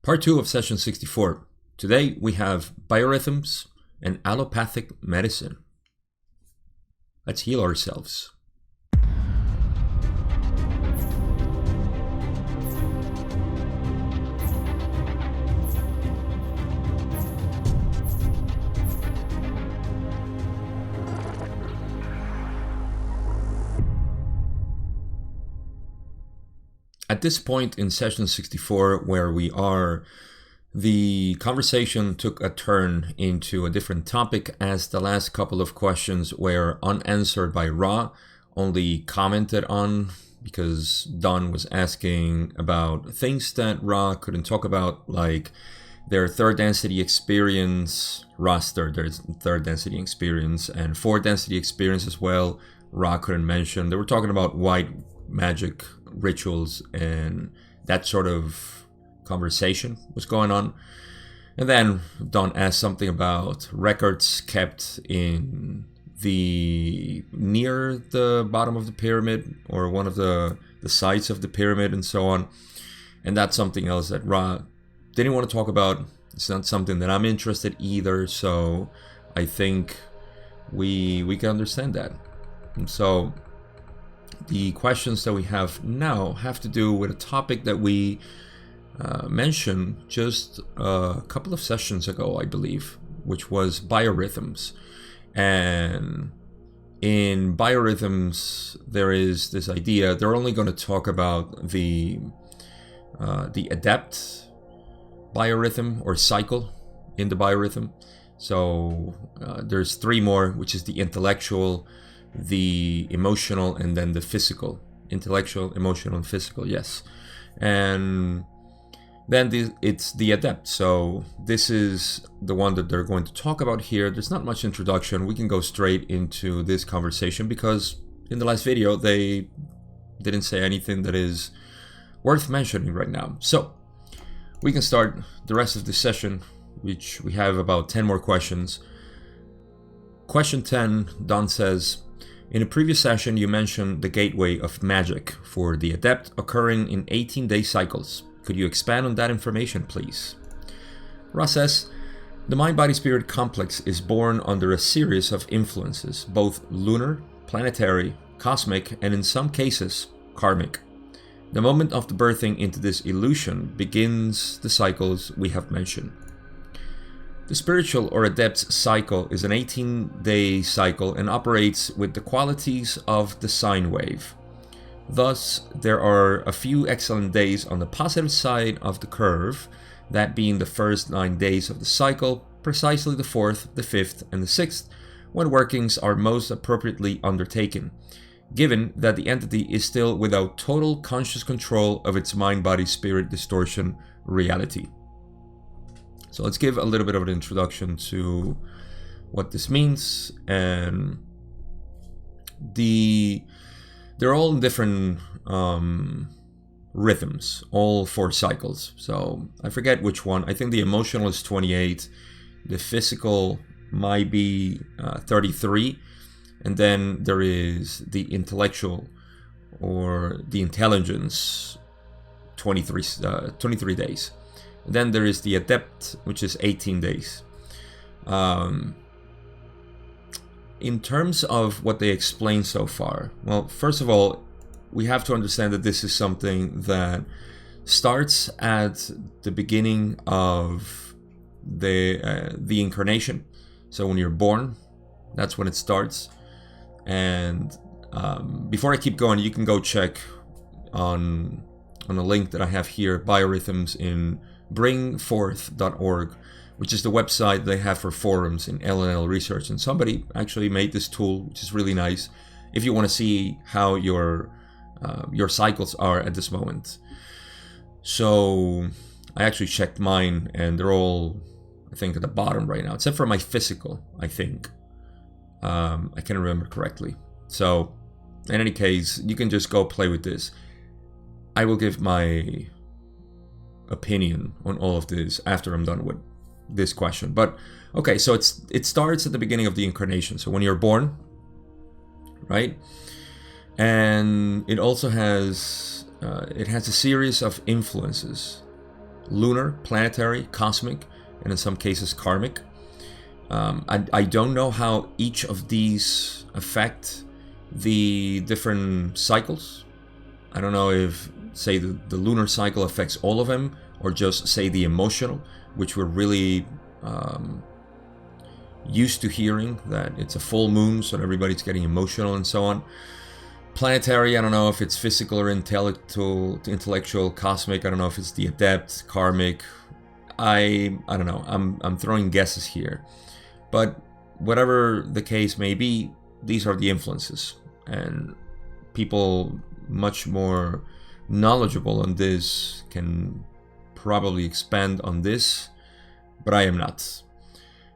Part 2 of session 64. Today we have biorhythms and allopathic medicine. Let's heal ourselves. At this point in session 64, where we are, the conversation took a turn into a different topic as the last couple of questions were unanswered by Ra, only commented on because Don was asking about things that Ra couldn't talk about, like their third density experience, Ra's third density experience, and fourth density experience as well. Ra couldn't mention. They were talking about white magic rituals and that sort of conversation was going on. And then Don asked something about records kept in the near the bottom of the pyramid or one of the sides of the pyramid and so on. And that's something else that Ra didn't want to talk about. It's not something that I'm interested either, so I think we can understand that. And so the questions that we have now have to do with a topic that we mentioned just a couple of sessions ago, I believe, which was biorhythms. And in biorhythms, there is this idea, they're only going to talk about the adept biorhythm or cycle in the biorhythm. So there's three more, which is the intellectual, the emotional, and then the physical. Intellectual, emotional, and physical, yes. And then it's the adept. So this is the one that they're going to talk about here. There's not much introduction. We can go straight into this conversation because in the last video they didn't say anything that is worth mentioning right now. So we can start the rest of this session, which we have about 10 more questions. Question 10, Don says, in a previous session, you mentioned the gateway of magic for the adept occurring in 18-day cycles. Could you expand on that information, please? Ra says, the mind-body-spirit complex is born under a series of influences, both lunar, planetary, cosmic, and in some cases, karmic. The moment of the birthing into this illusion begins the cycles we have mentioned. The spiritual or adept's cycle is an 18-day cycle and operates with the qualities of the sine wave. Thus, there are a few excellent days on the positive side of the curve, that being the first 9 days of the cycle, precisely the 4th, the 5th, and the 6th, when workings are most appropriately undertaken, given that the entity is still without total conscious control of its mind-body-spirit distortion reality. So let's give a little bit of an introduction to what this means. And they're all in different rhythms, all 4 cycles. So I forget which one. I think the emotional is 28. The physical might be 33. And then there is the intellectual or the intelligence, 23 days. Then there is the adept, which is 18 days. In terms of what they explained so far, well, first of all, we have to understand that this is something that starts at the beginning of the incarnation. So when you're born, that's when it starts. And before I keep going, you can go check on a link that I have here, biorhythms in bringforth.org, which is the website they have for forums in LNL research. And somebody actually made this tool, which is really nice if you want to see how your cycles are at this moment. So I actually checked mine, and they're all, I think, at the bottom right now, except for my physical, I think. I can't remember correctly. So in any case, you can just go play with this. I will give my opinion on all of this after I'm done with this question. But okay, so it starts at the beginning of the incarnation. So when you're born, right? And it also has a series of influences lunar, planetary, cosmic, and in some cases karmic. I don't know how each of these affect the different cycles. I don't know if, say, the lunar cycle affects all of them, or just, say, the emotional, which we're really used to hearing, that it's a full moon, so everybody's getting emotional and so on. Planetary, I don't know if it's physical or intellectual, cosmic, I don't know if it's the adept, karmic. I don't know. I'm throwing guesses here. But whatever the case may be, these are the influences. And people much more knowledgeable on this can probably expand on this, but I am not.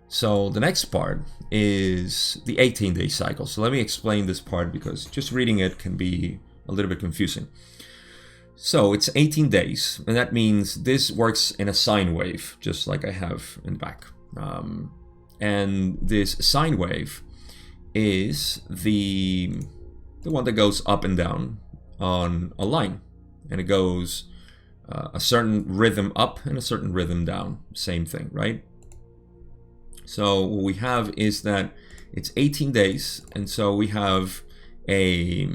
So the next part is the 18-day cycle. So let me explain this part, because just reading it can be a little bit confusing. So it's 18 days, and that means this works in a sine wave, just like I have in the back. And this sine wave is the one that goes up and down on a line, and it goes a certain rhythm up and a certain rhythm down. Same thing, right? So what we have is that it's 18 days, and so we have a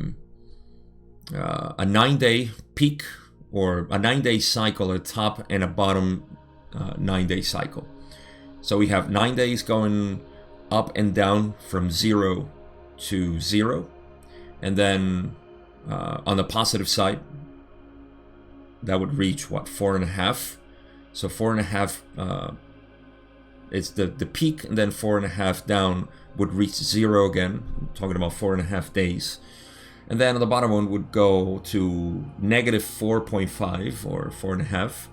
9-day peak, or a 9-day cycle at the top, and a bottom 9-day cycle. So we have 9 days going up and down from 0 to 0, and then on the positive side, that would reach what, 4.5. So 4.5 is the peak, and then 4.5 down would reach 0 again. I'm talking about 4.5 days. And then on the bottom one would go to negative 4.5 or 4.5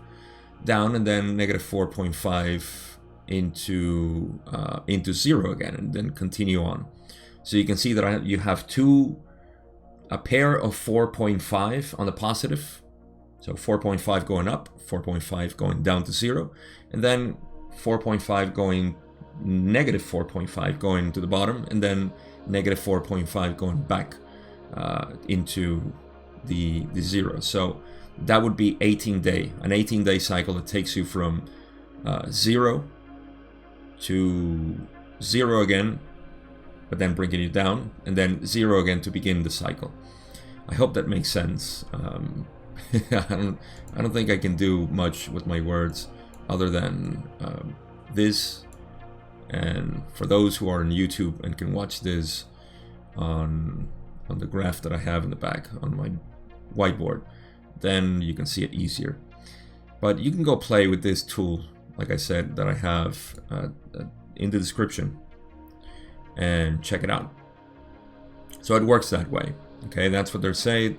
down, and then negative 4.5 into 0 again, and then continue on. So you can see that you have a pair of 4.5 on the positive. So 4.5 going up, 4.5 going down to 0, and then 4.5 going negative 4.5 going to the bottom, and then negative 4.5 going back into the 0. So that would be an 18-day cycle that takes you from 0 to 0 again, but then bringing you down, and then 0 again to begin the cycle. I hope that makes sense. I don't think I can do much with my words other than this. And for those who are on YouTube and can watch this on the graph that I have in the back on my whiteboard, then you can see it easier. But you can go play with this tool, like I said, that I have in the description, and check it out. So it works that way. Okay, that's what they're saying.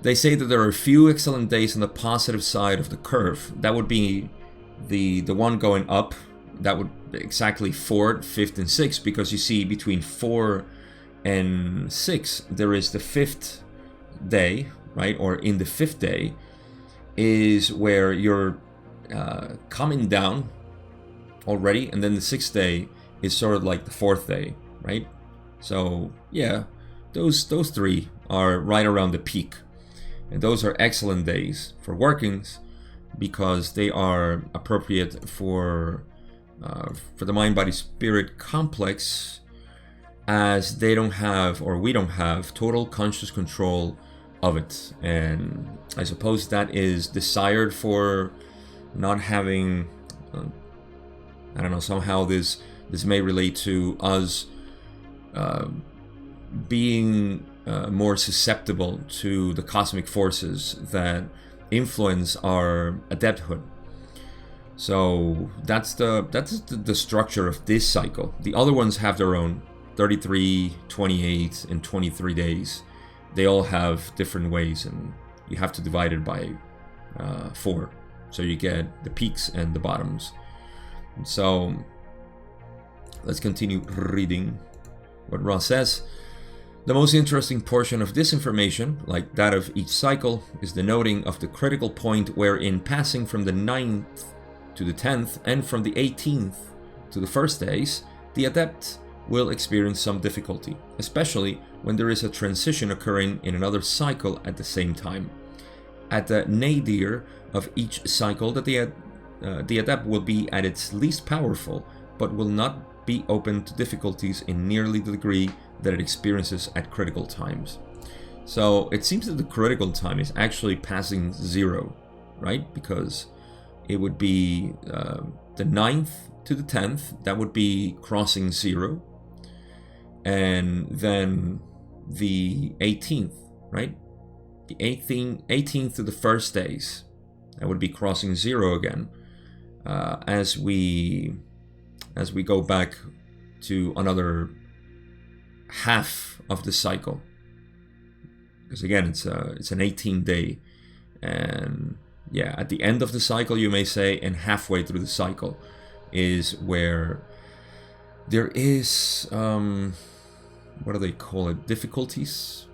They say that there are a few excellent days on the positive side of the curve. That would be the one going up. That would be exactly 4th, 5th, and 6th, because you see between 4 and 6 there is the 5th day, right? Or in the 5th day is where you're coming down already, and then the 6th day is sort of like the 4th day, right? So yeah, those 3 are right around the peak. And those are excellent days for workings, because they are appropriate for the mind-body-spirit complex, as they don't have, or we don't have, total conscious control of it. And I suppose that is desired for not having, I don't know, somehow this may relate to us being more susceptible to the cosmic forces that influence our adepthood. So that's the structure of this cycle. The other ones have their own 33, 28, and 23 days. They all have different ways, and you have to divide it by 4. So you get the peaks and the bottoms. And so let's continue reading what Ross says. The most interesting portion of this information, like that of each cycle, is the noting of the critical point wherein, passing from the 9th to the 10th and from the 18th to the first days, the adept will experience some difficulty, especially when there is a transition occurring in another cycle at the same time. At the nadir of each cycle that the adept will be at its least powerful, but will not be open to difficulties in nearly the degree that it experiences at critical times. So it seems that the critical time is actually passing 0, right? Because it would be the 9th to the 10th, that would be crossing 0. And then the 18th, right? The 18th to the first days, that would be crossing 0 again. As we go back to another half of the cycle, because again it's an 18-day, and yeah, at the end of the cycle, you may say, and halfway through the cycle is where there is what do they call it, difficulties.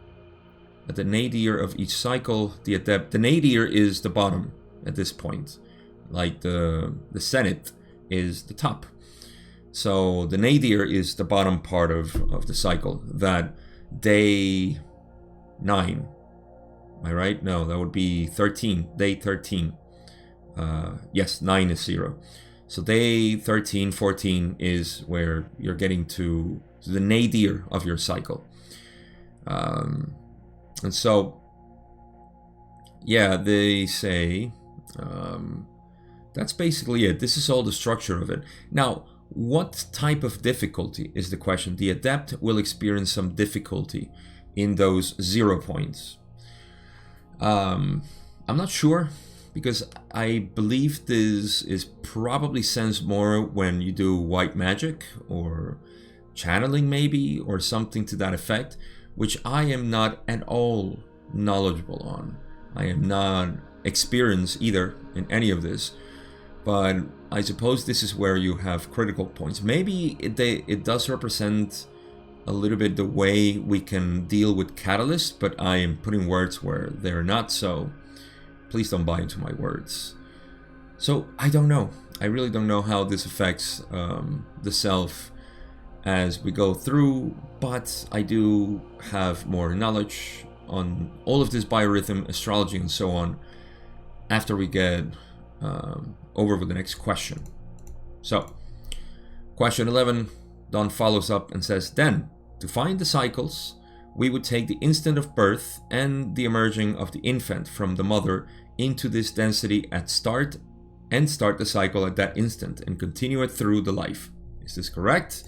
At the nadir of each cycle, the nadir is the bottom at this point, like the Senate is the top. So the nadir is the bottom part of the cycle, that day 9. Am I right? No, that would be 13, day 13. Yes, 9 is 0. So day 13, 14 is where you're getting to the nadir of your cycle. And so, yeah, they say that's basically it. This is all the structure of it. Now, what type of difficulty is the question? The adept will experience some difficulty in those 0 points. I'm not sure, because I believe this is probably sensed more when you do white magic or channeling maybe, or something to that effect, which I am not at all knowledgeable on. I am not experienced either in any of this, but I suppose this is where you have critical points. Maybe it does represent a little bit the way we can deal with catalysts, but I am putting words where they're not, so please don't buy into my words. So I don't know. I really don't know how this affects the self as we go through, but I do have more knowledge on all of this biorhythm, astrology, and so on after we get over with the next question. So, question 11, Don follows up and says, then, to find the cycles, we would take the instant of birth and the emerging of the infant from the mother into this density at start, and start the cycle at that instant and continue it through the life. Is this correct?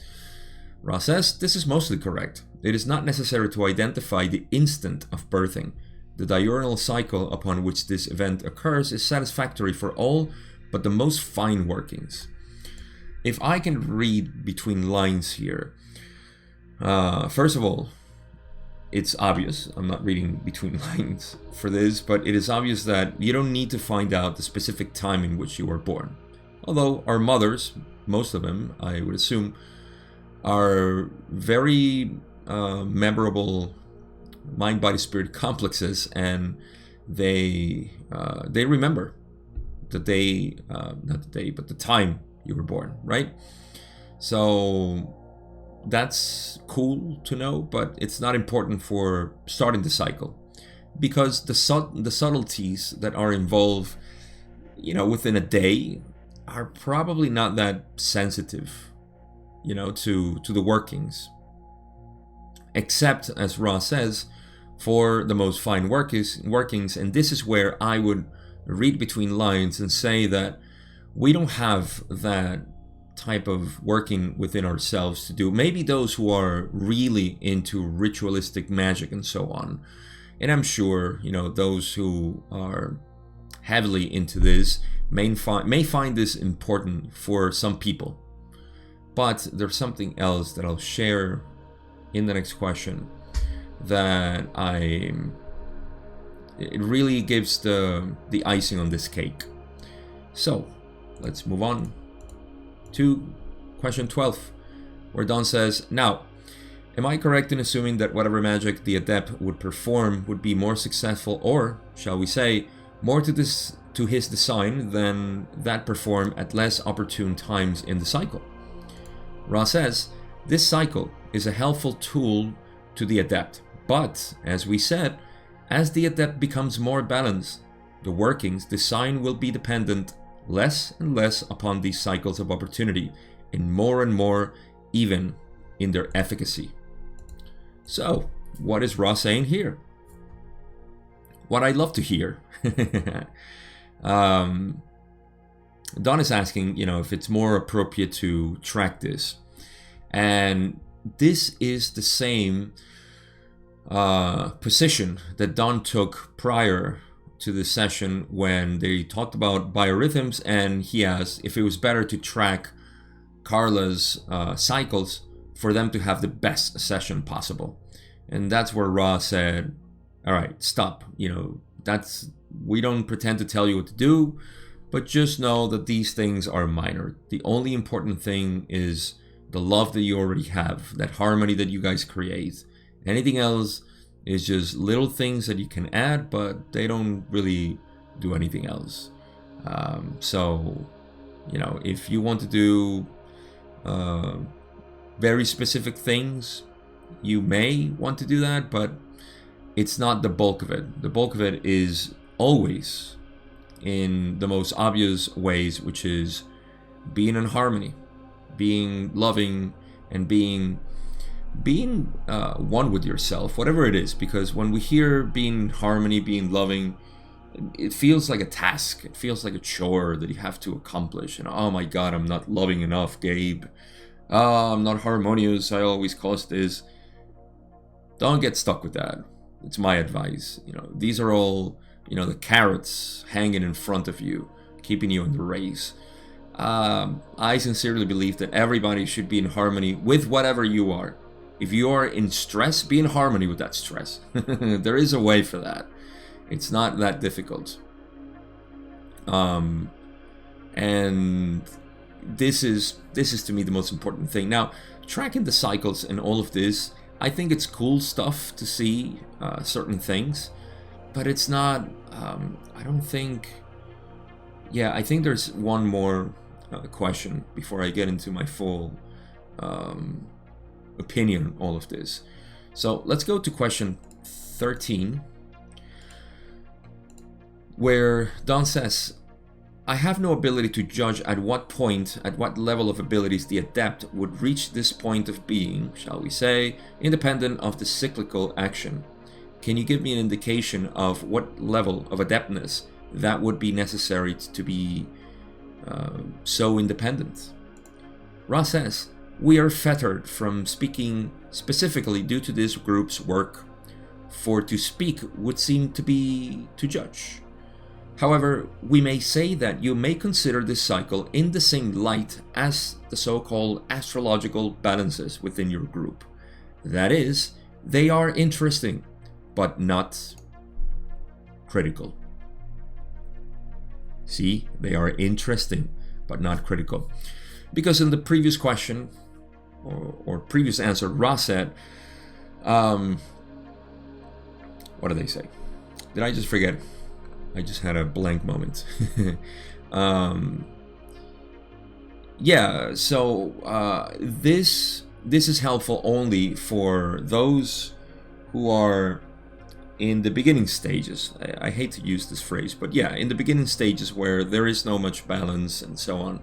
Ra says, this is mostly correct. It is not necessary to identify the instant of birthing. The diurnal cycle upon which this event occurs is satisfactory for all but the most fine workings. If I can read between lines here, first of all, it's obvious, I'm not reading between lines for this, but it is obvious that you don't need to find out the specific time in which you were born. Although our mothers, most of them, I would assume, are very memorable mind, body, spirit complexes, and they remember the day, not the day, but the time you were born, right? So that's cool to know, but it's not important for starting the cycle, because the subtleties that are involved, within a day, are probably not that sensitive, to the workings. Except, as Ra says, for the most fine workings, and this is where I would read between lines and say that we don't have that type of working within ourselves to do. Maybe those who are really into ritualistic magic and so on. And I'm sure, those who are heavily into this may find this important for some people. But there's something else that I'll share in the next question that it really gives the icing on this cake. So let's move on to question 12, where Don says, now, am I correct in assuming that whatever magic the adept would perform would be more successful, or shall we say more to his design than that performed at less opportune times in the cycle? Ra says, this cycle is a helpful tool to the adept, but, as we said, as the adept becomes more balanced, the workings, the sign will be dependent less and less upon these cycles of opportunity, and more even in their efficacy. So, what is Ra saying here? What I'd love to hear. Don is asking, if it's more appropriate to track this. And this is the same position that Don took prior to the session when they talked about biorhythms, and he asked if it was better to track Carla's cycles for them to have the best session possible. And that's where Ra said, all right, stop. We don't pretend to tell you what to do, but just know that these things are minor. The only important thing is the love that you already have, that harmony that you guys create. Anything else is just little things that you can add, but they don't really do anything else. So, if you want to do very specific things, you may want to do that, but it's not the bulk of it. The bulk of it is always in the most obvious ways, which is being in harmony, being loving, and being one with yourself, whatever it is. Because when we hear being in harmony, being loving, it feels like a task. It feels like a chore that you have to accomplish. And oh my God, I'm not loving enough, Gabe. I'm not harmonious. I always cause this. Don't get stuck with that. It's my advice. These are all, the carrots hanging in front of you, keeping you in the race. I sincerely believe that everybody should be in harmony with whatever you are. If you are in stress, be in harmony with that stress. There is a way for that. It's not that difficult. And this is to me the most important thing. Now, tracking the cycles and all of this, I think it's cool stuff to see certain things, but it's not, I don't think, I think there's one more question before I get into my full opinion on all of this. So let's go to question 13, where Don says, I have no ability to judge at what level of abilities the adept would reach this point of being, shall we say, independent of the cyclical action. Can you give me an indication of what level of adeptness that would be necessary to be so independent? Ra says, we are fettered from speaking specifically due to this group's work, for to speak would seem to be to judge. However, we may say that you may consider this cycle in the same light as the so-called astrological balances within your group. That is, they are interesting, but not critical. See, they are interesting, but not critical. Because in the previous question, or previous answer, Ra said, what did they say? Did I just forget? I just had a blank moment. This is helpful only for those who are in the beginning stages. I hate to use this phrase, but in the beginning stages where there is no much balance and so on.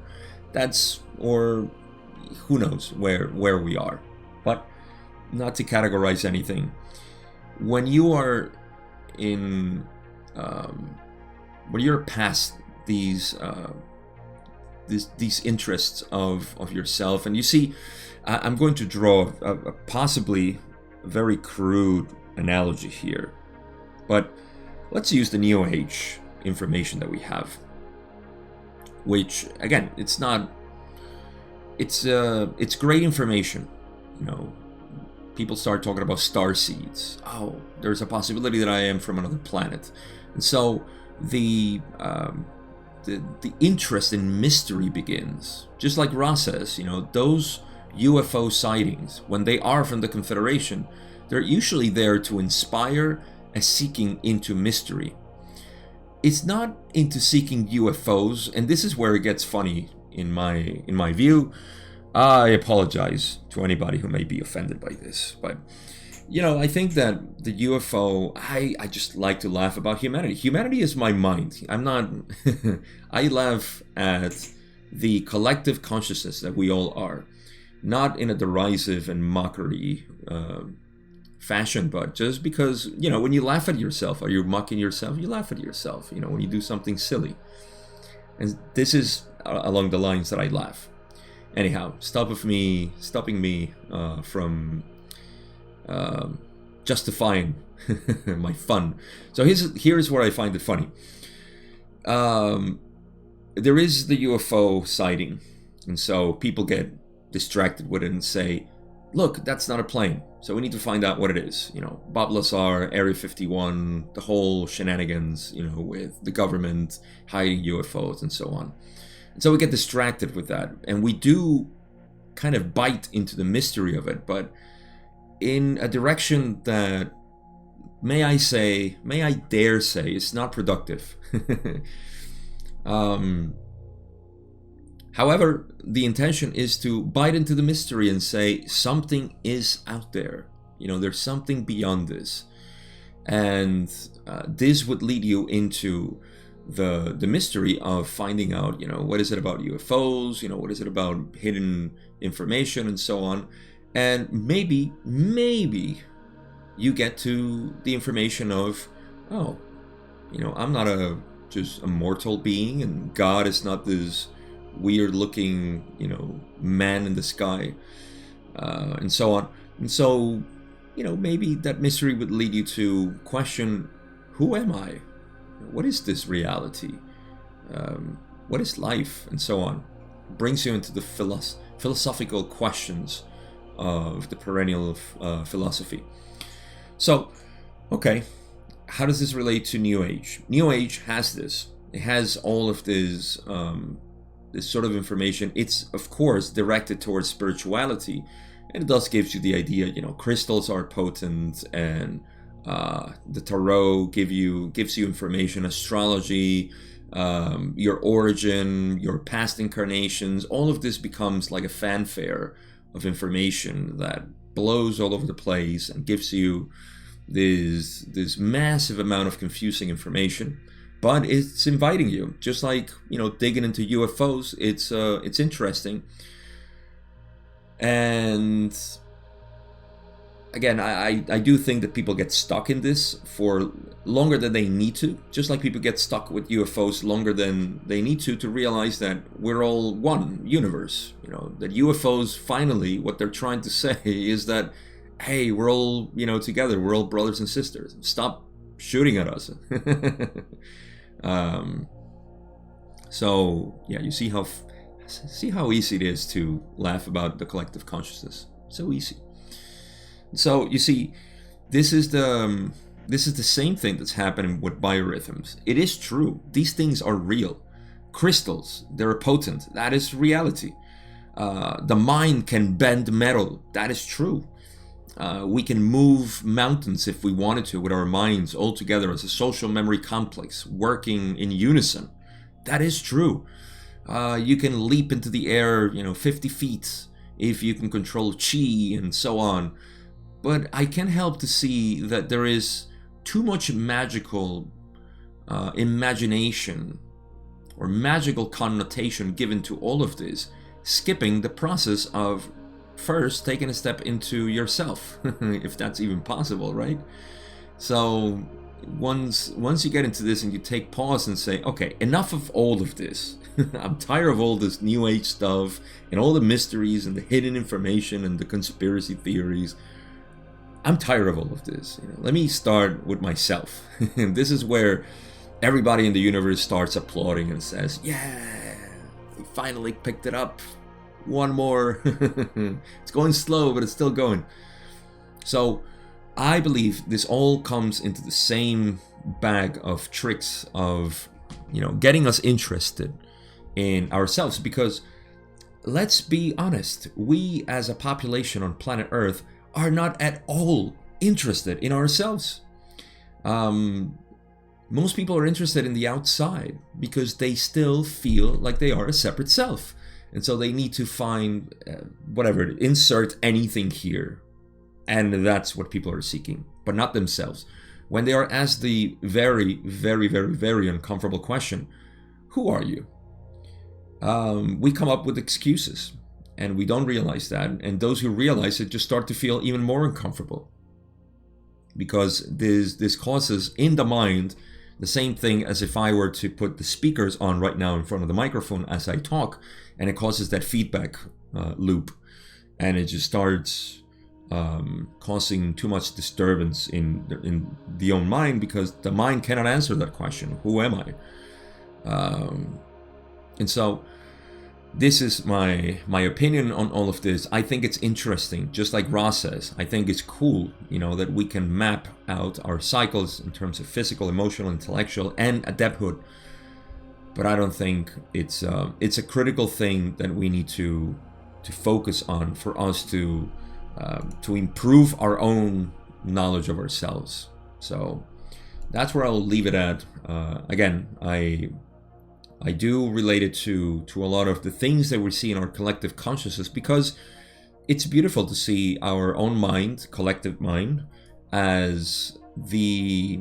Or who knows where we are. But not to categorize anything. When you are in when you're past these interests of yourself, and you see, I'm going to draw a possibly very crude analogy here, but let's use the Neo Age information that we have, which again, it's great information. People start talking about star seeds. Oh, there's a possibility that I am from another planet. And so the interest in mystery begins. Just like Ross says, those UFO sightings, when they are from the Confederation, they're usually there to inspire a seeking into mystery. It's not into seeking UFOs, and this is where it gets funny in my view. I apologize to anybody who may be offended by this, but I think that the UFO, I just like to laugh about humanity. Humanity is my mind. I'm not, I laugh at the collective consciousness that we all are. Not in a derisive and mockery fashion, but just because, when you laugh at yourself or you're mocking yourself, you laugh at yourself, when you do something silly. And this is along the lines that I laugh. Anyhow, stopping me from justifying my fun. So here's where I find it funny. There is the UFO sighting, and so people get distracted with it and say, look, that's not a plane, so we need to find out what it is. Bob Lazar, Area 51, the whole shenanigans, with the government hiding UFOs and so on. And so we get distracted with that, and we do kind of bite into the mystery of it, but in a direction that, may I dare say, it's not productive. However, the intention is to bite into the mystery and say something is out there. There's something beyond this. And this would lead you into the mystery of finding out, what is it about UFOs, what is it about hidden information and so on. And maybe you get to the information of, I'm not just a mortal being, and God is not this weird looking, man in the sky, and so on. And so, maybe that mystery would lead you to question, who am I? What is this reality? What is life? And so on. Brings you into the philosophical questions of the perennial philosophy. So, okay, how does this relate to New Age? New Age has this. It has all of this this sort of information. It's, of course, directed towards spirituality, and it thus gives you the idea, crystals are potent, and the tarot gives you information, astrology, your origin, your past incarnations. All of this becomes like a fanfare of information that blows all over the place and gives you this massive amount of confusing information. But it's inviting you, just like, digging into UFOs. It's interesting. And again, I do think that people get stuck in this for longer than they need to, just like people get stuck with UFOs longer than they need to realize that we're all one universe. That UFOs, finally, what they're trying to say is that, hey, we're all, together, we're all brothers and sisters. Stop shooting at us. So yeah, you see how easy it is to laugh about the collective consciousness. So easy. So you see, this is the same thing that's happening with biorhythms. It is true. These things are real. Crystals, they're potent. That is reality. The mind can bend metal. That is true. We can move mountains if we wanted to with our minds all together as a social memory complex, working in unison. That is true. You can leap into the air, 50 feet if you can control chi and so on. But I can't help to see that there is too much magical imagination or magical connotation given to all of this, skipping the process of first taking a step into yourself, if that's even possible, right? So once you get into this and you take pause and say, okay, enough of all of this. I'm tired of all this New Age stuff and all the mysteries and the hidden information and the conspiracy theories. I'm tired of all of this. Let me start with myself. And this is where everybody in the universe starts applauding and says, yeah, we finally picked it up. One more. It's going slow, but it's still going. So I believe this all comes into the same bag of tricks of, getting us interested in ourselves. Because let's be honest, we as a population on planet Earth are not at all interested in ourselves. Most people are interested in the outside because they still feel like they are a separate self. And so they need to find, insert anything here. And that's what people are seeking, but not themselves. When they are asked the very, very, very, very uncomfortable question, who are you? We come up with excuses, and we don't realize that. And those who realize it just start to feel even more uncomfortable, because this causes in the mind the same thing as if I were to put the speakers on right now in front of the microphone as I talk, and it causes that feedback loop, and it just starts causing too much disturbance in the own mind, because the mind cannot answer that question, who am I? And so this is my opinion on all of this. I think it's interesting, just like Ross says. I think it's cool, that we can map out our cycles in terms of physical, emotional, intellectual, and adepthood. But I don't think it's a critical thing that we need to focus on for us to improve our own knowledge of ourselves. So that's where I'll leave it at. Again, I do relate it to a lot of the things that we see in our collective consciousness, because it's beautiful to see our own mind, collective mind, as the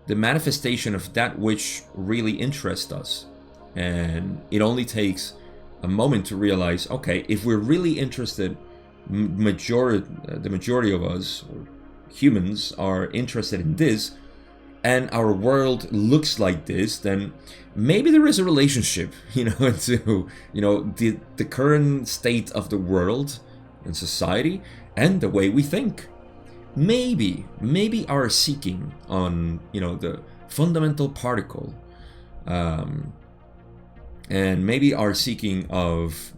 manifestation of that which really interests us. And it only takes a moment to realize, okay, if we're really interested, the majority of us, or humans, are interested in this, and our world looks like this, then maybe there is a relationship, to the current state of the world and society and the way we think. Maybe our seeking on the fundamental particle, and maybe our seeking of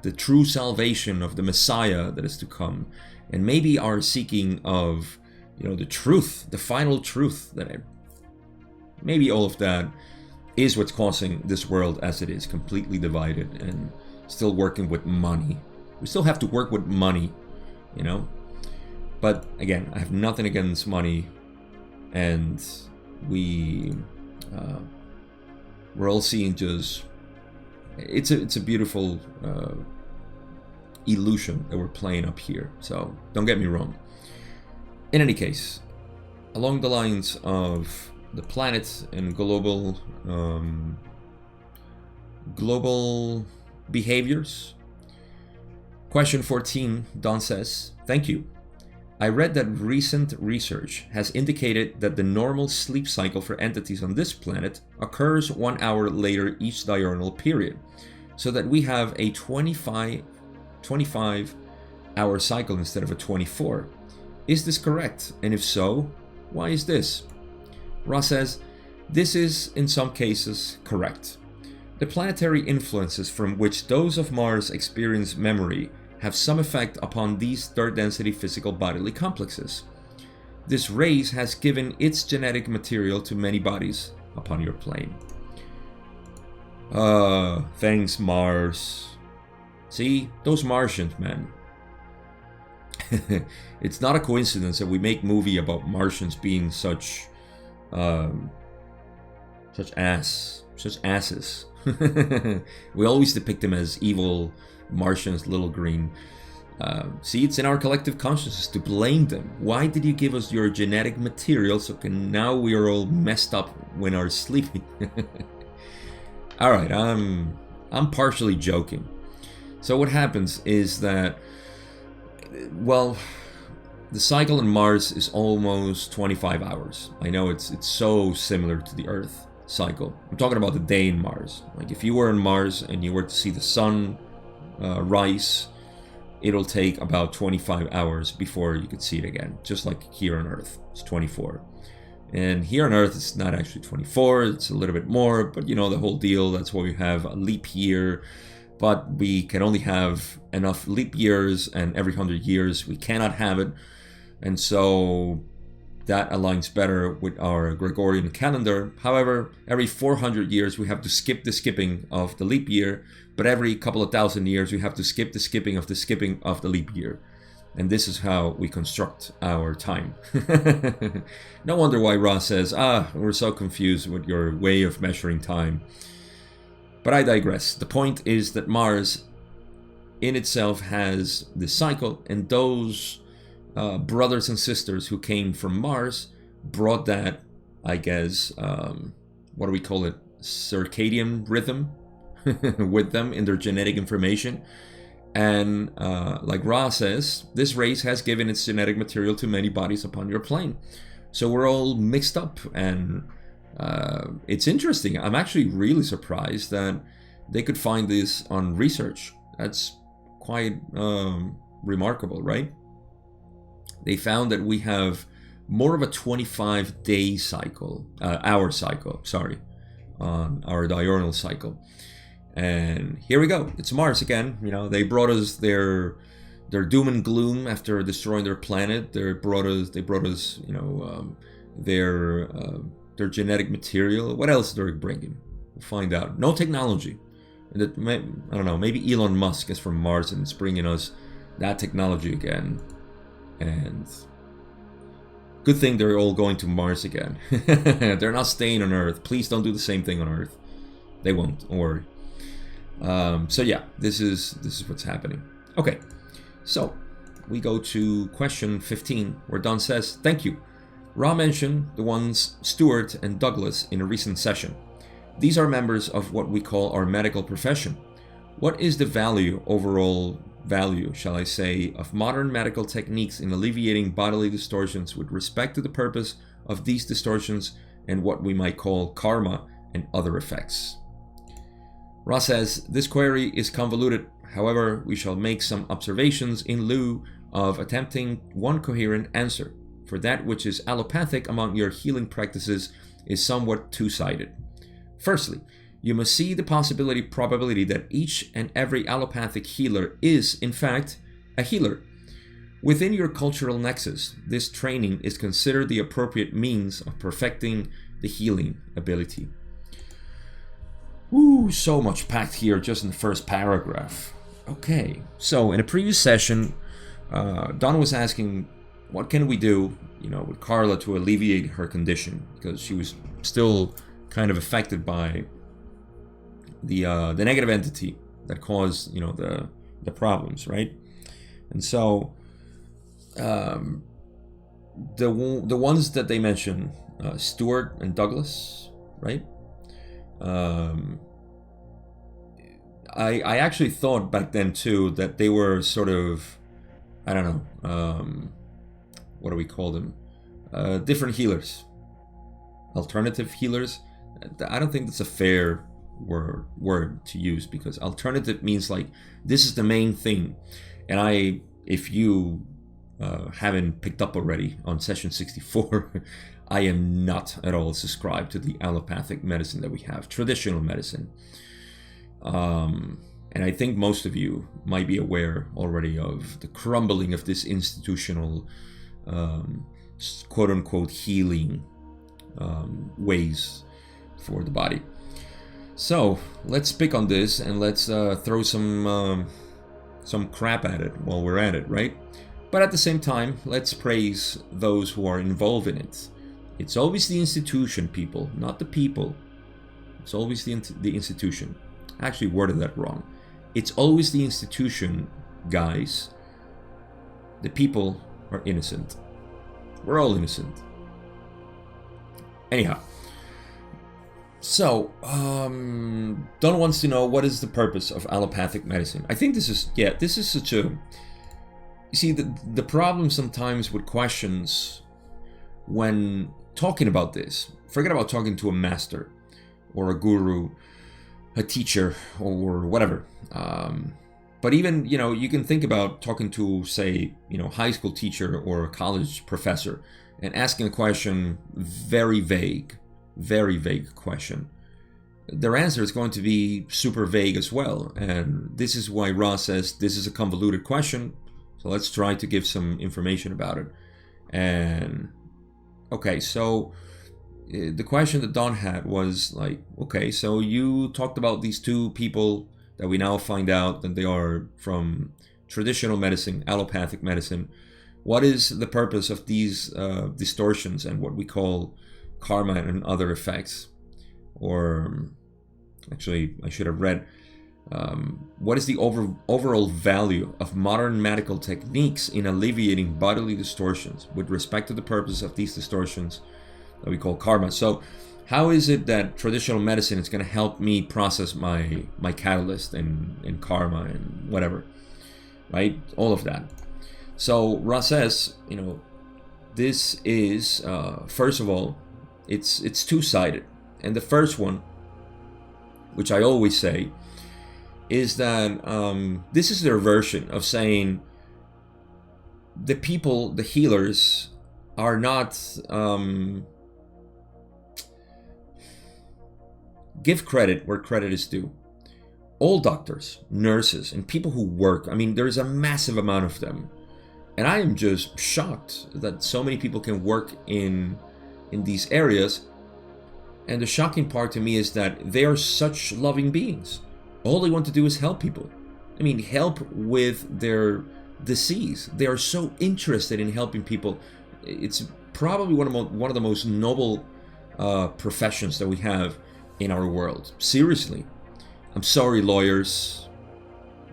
the true salvation of the Messiah that is to come, and maybe our seeking of the truth, the final truth, maybe all of that is what's causing this world as it is, completely divided and still working with money. We still have to work with money, But again, I have nothing against money, and we're all seeing just it's a beautiful illusion that we're playing up here. So don't get me wrong. In any case, along the lines of the planet and global behaviors, question 14, Don says, thank you. I read that recent research has indicated that the normal sleep cycle for entities on this planet occurs 1 hour later each diurnal period, so that we have a 25-hour cycle instead of a 24. Is this correct? And if so, why is this? Ross says, this is in some cases correct. The planetary influences from which those of Mars experience memory have some effect upon these third-density physical bodily complexes. This race has given its genetic material to many bodies upon your plane. Thanks, Mars. See, those Martians, man. It's not a coincidence that we make movie about Martians being such asses. We always depict them as evil Martians, little green. See, it's in our collective consciousness to blame them. Why did you give us your genetic material so now we are all messed up when we're sleeping? All right, I'm partially joking. So what happens is that, well, the cycle on Mars is almost 25 hours. I know it's so similar to the Earth cycle. I'm talking about the day in Mars. Like if you were on Mars and you were to see the sun rise, it'll take about 25 hours before you could see it again, just like here on Earth. It's 24. And here on Earth, it's not actually 24, it's a little bit more, but you know the whole deal. That's why we have a leap year, but we can only have enough leap years, and every 100 years we cannot have it. And so that aligns better with our Gregorian calendar. However, every 400 years we have to skip the skipping of the leap year, but every couple of thousand years we have to skip the skipping of the leap year. And this is how we construct our time. No wonder why Ross says, we're so confused with your way of measuring time. But I digress. The point is that Mars in itself has this cycle, and those brothers and sisters who came from Mars brought that, I guess, what do we call it, circadian rhythm with them in their genetic information. And like Ra says, this race has given its genetic material to many bodies upon your plane. So we're all mixed up, and it's interesting. I'm actually really surprised that they could find this on research. That's quite remarkable, right? They found that we have more of a 25-day cycle, hour cycle, on our diurnal cycle. And here we go. It's Mars again. You know, they brought us their doom and gloom after destroying their planet. They brought us, you know, their genetic material. What else they're bringing? We'll find out. No technology. I don't know. Maybe Elon Musk is from Mars and it's bringing us that technology again. And good thing they're all going to Mars again. They're not staying on Earth. Please don't do the same thing on Earth. They won't. Don't worry. So yeah, this is what's happening. Okay, so we go to question 15, where Don says, "Thank you. Ra mentioned the ones Stewart and Douglas in a recent session. These are members of what we call our medical profession. What is the overall value, shall I say, of modern medical techniques in alleviating bodily distortions with respect to the purpose of these distortions and what we might call karma and other effects?" Ra says, "This query is convoluted. However, we shall make some observations in lieu of attempting one coherent answer, for that which is allopathic among your healing practices is somewhat two-sided. Firstly, you must see the probability that each and every allopathic healer is, in fact, a healer. Within your cultural nexus, this training is considered the appropriate means of perfecting the healing ability." Ooh, so much packed here just in the first paragraph. Okay, so in a previous session, Don was asking, what can we do, you know, with Carla to alleviate her condition, because she was still kind of affected by the negative entity that caused, you know, the problems, right? And so the ones that they mentioned, Stewart and Douglas, right? I actually thought back then too that they were sort of, I don't know, what do we call them? Different healers, alternative healers. I don't think that's a fair word to use, because alternative means like this is the main thing. And if you haven't picked up already on session 64, I am not at all subscribed to the allopathic medicine that we have, traditional medicine. And I think most of you might be aware already of the crumbling of this institutional, quote-unquote, healing ways for the body. So let's pick on this and let's throw some crap at it while we're at it, right? But at the same time, let's praise those who are involved in it. It's always the institution, people, not the people. It's always the institution. I actually worded that wrong. It's always the institution, guys. The people are innocent. We're all innocent. Anyhow. So, Don wants to know, what is the purpose of allopathic medicine? I think this is such a... You see, the problem sometimes with questions when talking about this, forget about talking to a master or a guru, a teacher, or whatever. But even, you know, you can think about talking to, say, you know, high school teacher or a college professor and asking a question, very vague question. Their answer is going to be super vague as well. And this is why Ross says this is a convoluted question. So let's try to give some information about it. And okay, so the question that Don had was like, okay, so you talked about these two people that we now find out that they are from traditional medicine, allopathic medicine. What is the purpose of these distortions and what we call karma and other effects? Or actually, I should have read, What is the overall value of modern medical techniques in alleviating bodily distortions with respect to the purpose of these distortions that we call karma? So how is it that traditional medicine is going to help me process my catalyst and karma and whatever, right? All of that. So Ra says, this is, first of all, it's two-sided. And the first one, which I always say, is that this is their version of saying the people, the healers, are not... give credit where credit is due. All doctors, nurses, and people who work, there's a massive amount of them. And I am just shocked that so many people can work in these areas. And the shocking part to me is that they are such loving beings. All they want to do is help people. Help with their disease. They are so interested in helping people. It's probably one of the most noble professions that we have in our world. Seriously. I'm sorry, lawyers.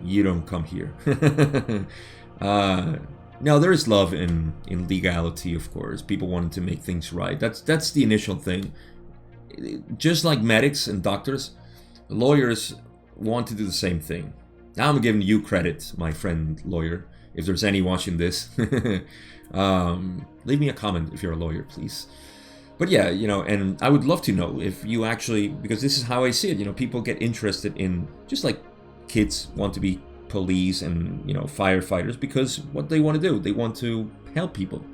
You don't come here. Now, there is love in legality, of course. People wanting to make things right. That's the initial thing. Just like medics and doctors, lawyers want to do the same thing. Now I'm giving you credit, my friend lawyer. If there's any watching this, leave me a comment if you're a lawyer, please. But yeah, and I would love to know if you actually, because this is how I see it, people get interested in, just like kids want to be police and, firefighters, because what they want to do, they want to help people.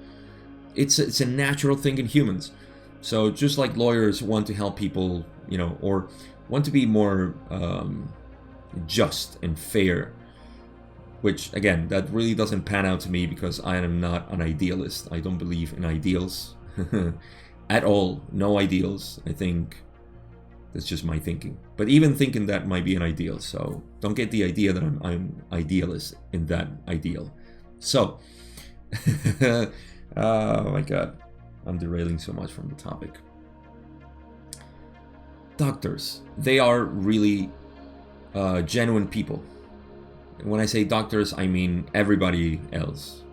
It's a natural thing in humans. So just like lawyers want to help people, or want to be more just and fair, which again, that really doesn't pan out to me because I am not an idealist. I don't believe in ideals at all. No ideals. I think that's just my thinking. But even thinking that might be an ideal. So don't get the idea that I'm idealist in that ideal. So, oh my God. I'm derailing so much from the topic. Doctors, they are really genuine people. And when I say doctors, I mean everybody else.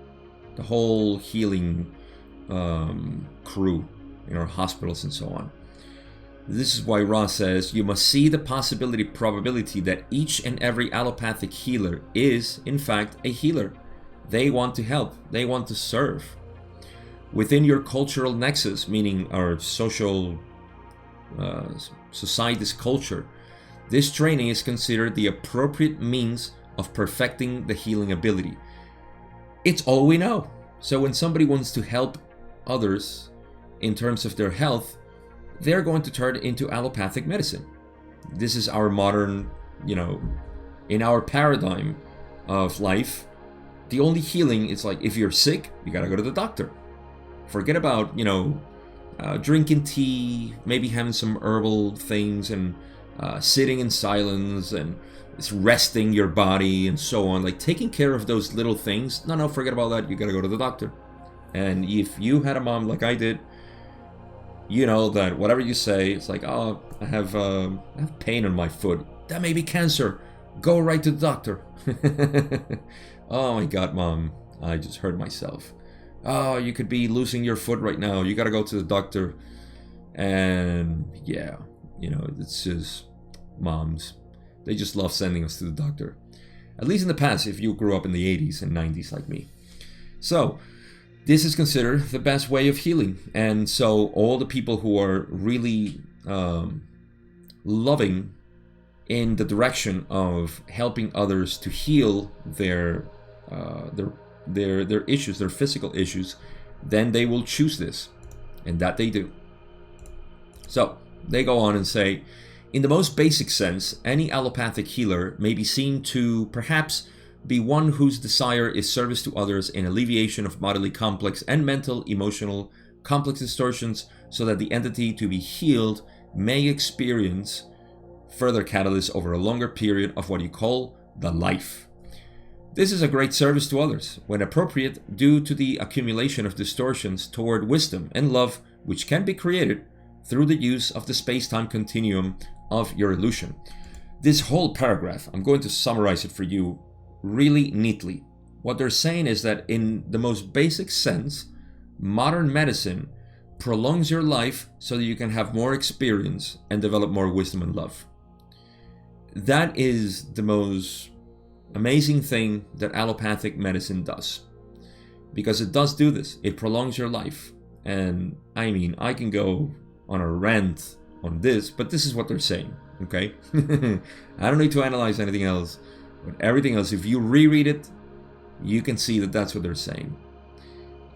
The whole healing crew in our hospitals and so on. This is why Ra says, you must see the probability that each and every allopathic healer is, in fact, a healer. They want to help. They want to serve. Within your cultural nexus, meaning our social society's culture, this training is considered the appropriate means of perfecting the healing ability. It's all we know. So when somebody wants to help others in terms of their health, they're going to turn into allopathic medicine. This is our modern, in our paradigm of life, the only healing is like, if you're sick, you gotta go to the doctor. Forget about, drinking tea, maybe having some herbal things and sitting in silence and resting your body and so on. Like taking care of those little things. No, forget about that. You gotta go to the doctor. And if you had a mom like I did, you know that whatever you say, it's like, oh, I have pain in my foot. That may be cancer. Go right to the doctor. Oh my God, Mom. I just hurt myself. Oh, you could be losing your foot right now. You gotta go to the doctor. And yeah, it's just moms. They just love sending us to the doctor. At least in the past, if you grew up in the 80s and 90s like me. So, this is considered the best way of healing. And so all the people who are really loving in the direction of helping others to heal their issues, their physical issues, then they will choose this. And that they do. So they go on and say, in the most basic sense, any allopathic healer may be seen to perhaps be one whose desire is service to others in alleviation of bodily complex and mental, emotional, complex distortions, so that the entity to be healed may experience further catalysts over a longer period of what you call the life. This is a great service to others, when appropriate, due to the accumulation of distortions toward wisdom and love which can be created through the use of the space-time continuum of your illusion. This whole paragraph, I'm going to summarize it for you really neatly. What they're saying is that in the most basic sense, modern medicine prolongs your life so that you can have more experience and develop more wisdom and love. That is the most amazing thing that allopathic medicine does. Because it does do this. It prolongs your life. And I mean, I can go on a rant on this, but this is what they're saying, okay? I don't need to analyze anything else. But everything else, if you reread it, you can see that that's what they're saying.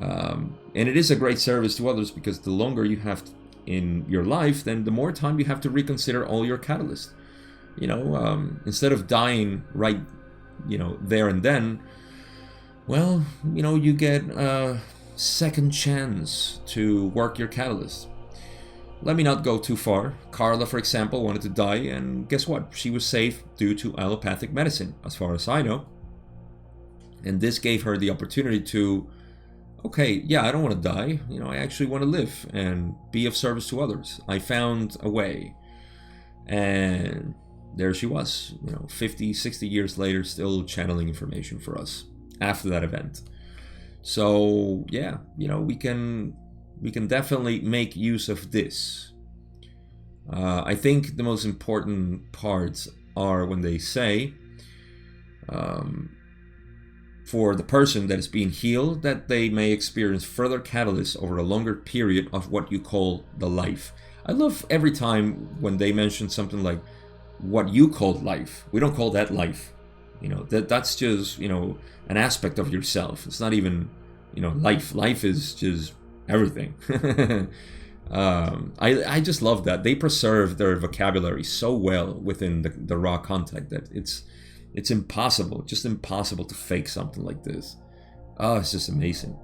And it is a great service to others, because the longer you have in your life, then the more time you have to reconsider all your catalysts. You know, instead of dying right, you know, there and then, well, you know, you get a second chance to work your catalyst. Let me not go too far. Carla, for example, wanted to die, and guess what? She was saved due to allopathic medicine, as far as I know. And this gave her the opportunity to, okay, yeah, I don't want to die. You know, I actually want to live and be of service to others. I found a way. And there she was, you know, 50, 60 years later, still channeling information for us after that event. So, yeah, you know, we can definitely make use of this. I think the most important parts are when they say, for the person that is being healed, that they may experience further catalysts over a longer period of what you call the life. I love every time when they mention something like what you call life. We don't call that life. You know, that's just, you know, an aspect of yourself. It's not even, you know, life. Life is just everything. I just love that. They preserve their vocabulary so well within the raw content that it's impossible, just impossible to fake something like this. Oh, it's just amazing.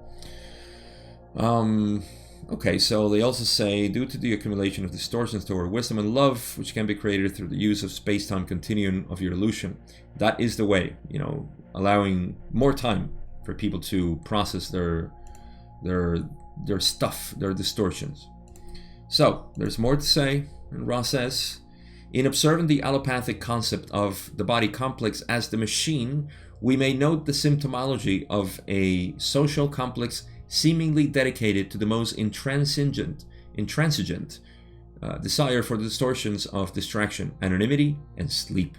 Okay, so they also say, due to the accumulation of distortions toward wisdom and love, which can be created through the use of space-time continuum of your illusion, that is the way, you know, allowing more time for people to process their stuff, their distortions. So, there's more to say, and Ross says, in observing the allopathic concept of the body complex as the machine, we may note the symptomology of a social complex seemingly dedicated to the most intransigent desire for the distortions of distraction, anonymity, and sleep.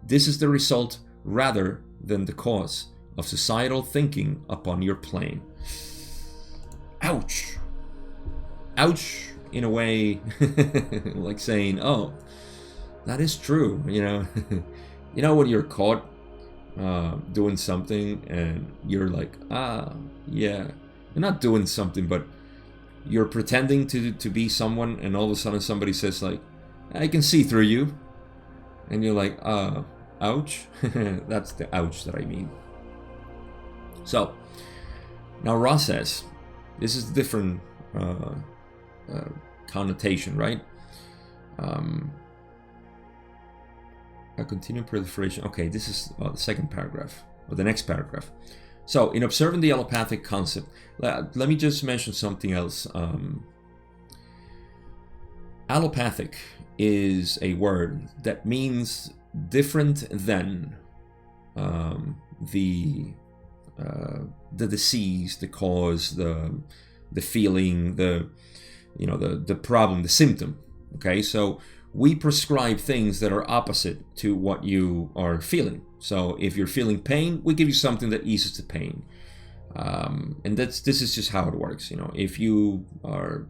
This is the result rather than the cause of societal thinking upon your plane. Ouch. Ouch, in a way, like saying, oh, that is true, you know. You know when you're caught doing something and you're like, yeah, you're not doing something, but you're pretending to be someone, and all of a sudden somebody says like, I can see through you, and you're like, ouch. That's the ouch that I mean. So now Ross says, this is a different connotation, right? A continued proliferation. Okay, this is the second paragraph, or the next paragraph. So, in observing the allopathic concept, let me just mention something else. Allopathic is a word that means different than the disease, the cause, the feeling, the problem, the symptom. Okay, so we prescribe things that are opposite to what you are feeling. So if you're feeling pain, we give you something that eases the pain. And this is just how it works. You know, if you are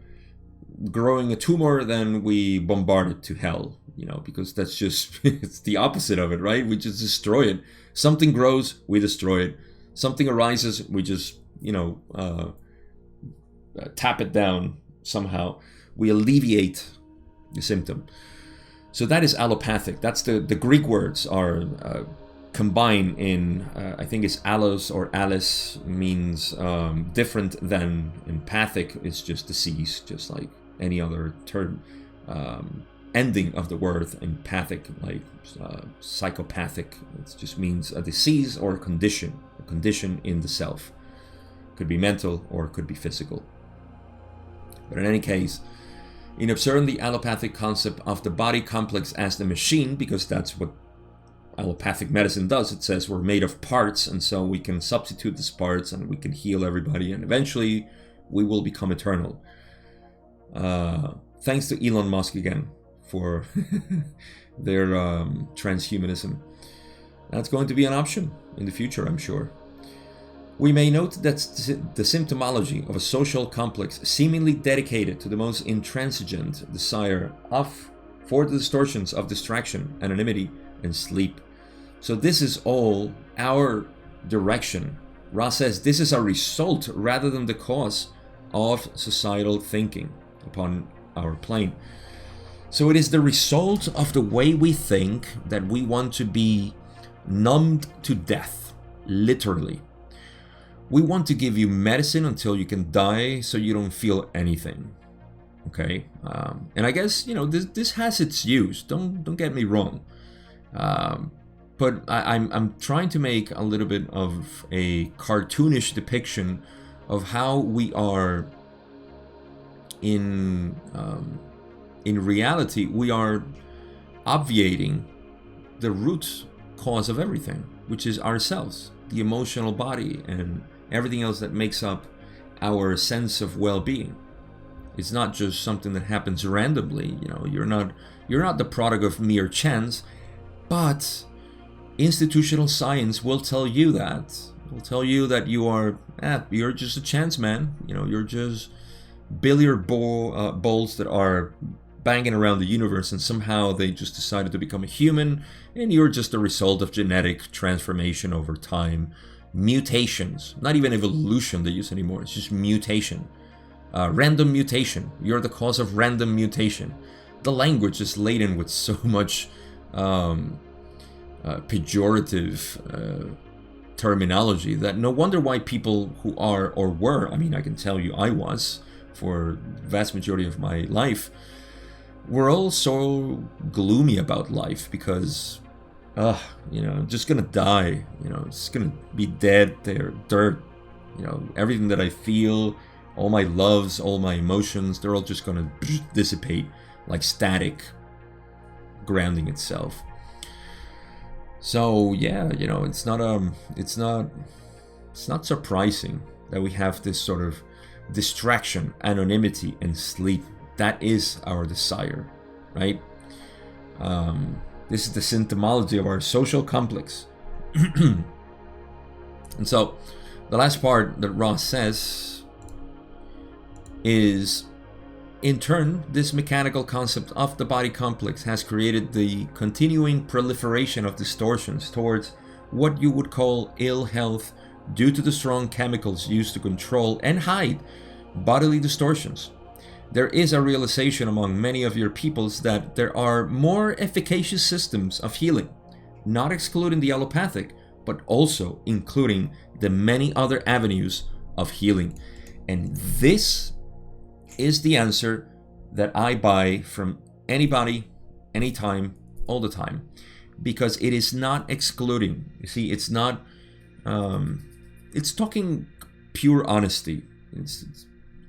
growing a tumor, then we bombard it to hell, you know, because that's just, it's the opposite of it, right? We just destroy it. Something grows, we destroy it. Something arises, we just, you know, tap it down somehow. We alleviate the symptom. So that is allopathic. That's the Greek words are combined in, I think it's allos or alice means different than, and pathic is just disease, just like any other term. Ending of the word, and pathic, like psychopathic, it just means a disease or a condition in the self. Could be mental or could be physical. But in any case, In observing the allopathic concept of the body complex as the machine, because that's what allopathic medicine does. It says we're made of parts, and so we can substitute these parts and we can heal everybody, and eventually we will become eternal. Thanks to Elon Musk again for their transhumanism. That's going to be an option in the future, I'm sure. We may note that the symptomology of a social complex seemingly dedicated to the most intransigent desire for the distortions of distraction, anonymity, and sleep. So this is all our direction. Ra says this is a result rather than the cause of societal thinking upon our plane. So it is the result of the way we think that we want to be numbed to death, literally. We want to give you medicine until you can die so you don't feel anything. Okay? And I guess, this has its use. Don't get me wrong. But I'm trying to make a little bit of a cartoonish depiction of how we are in reality. We are obviating the root cause of everything, which is ourselves, the emotional body, and everything else that makes up our sense of well-being. It's not just something that happens randomly. You're not the product of mere chance, but institutional science will tell you that. It will tell you that you're just a chance man. You're just billiard balls that are banging around the universe, and somehow they just decided to become a human, and you're just a result of genetic transformation over time. Mutations, not even evolution they use anymore, it's just mutation. Random mutation. You're the cause of random mutation. The language is laden with so much pejorative terminology that no wonder why people who are or were, I can tell you I was for the vast majority of my life, we're all so gloomy about life because I'm just gonna die, it's gonna be dead there, dirt, everything that I feel, all my loves, all my emotions, they're all just gonna dissipate like static, grounding itself. So yeah, it's not surprising that we have this sort of distraction, anonymity, and sleep. That is our desire, right? This is the symptomology of our social complex. And so the last part that Ross says is, in turn, this mechanical concept of the body complex has created the continuing proliferation of distortions towards what you would call ill health due to the strong chemicals used to control and hide bodily distortions. There is a realization among many of your peoples that there are more efficacious systems of healing, not excluding the allopathic, but also including the many other avenues of healing. And this is the answer that I buy from anybody, anytime, all the time, because it is not excluding. You see, it's not, it's talking pure honesty. It's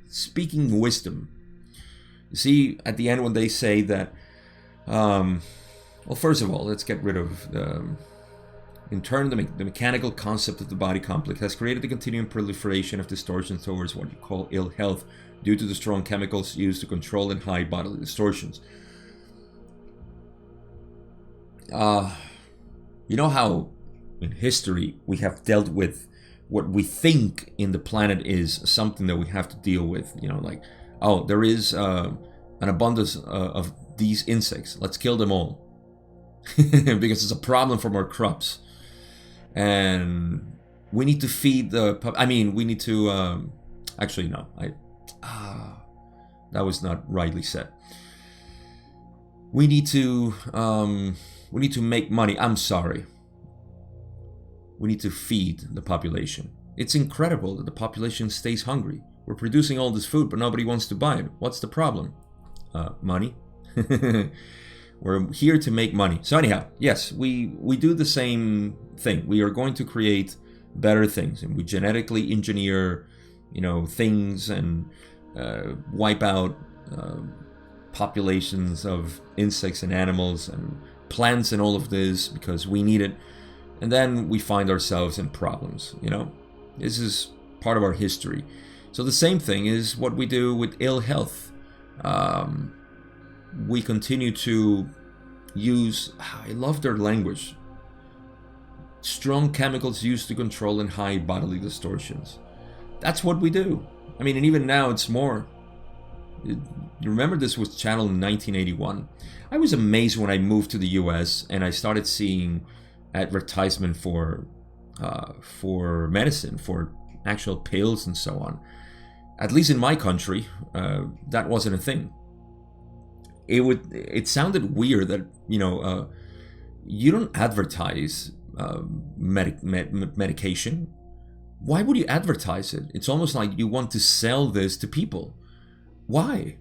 speaking wisdom. You see, at the end when they say that, well, first of all, let's get rid of in turn, the mechanical concept of the body complex has created the continuing proliferation of distortions towards what you call ill health due to the strong chemicals used to control and hide bodily distortions. You know how in history we have dealt with what we think in the planet is something that we have to deal with, like, oh, there is an abundance of these insects. Let's kill them all. Because it's a problem from our crops. And we need to feed we need to... actually, no. That was not rightly said. We need to make money. I'm sorry. We need to feed the population. It's incredible that the population stays hungry. We're producing all this food, but nobody wants to buy it. What's the problem? Money. We're here to make money. So anyhow, yes, we do the same thing. We are going to create better things, and we genetically engineer, things and wipe out populations of insects and animals and plants and all of this because we need it. And then we find ourselves in problems, you know? This is part of our history. So the same thing is what we do with ill health. We continue to use, I love their language, strong chemicals used to control and hide bodily distortions. That's what we do. I mean, and even now it's more. You remember this was channeled in 1981. I was amazed when I moved to the US and I started seeing advertisement for medicine, for actual pills and so on. At least in my country, that wasn't a thing. It sounded weird that, you know, you don't advertise medication. Why would you advertise it? It's almost like you want to sell this to people. Why?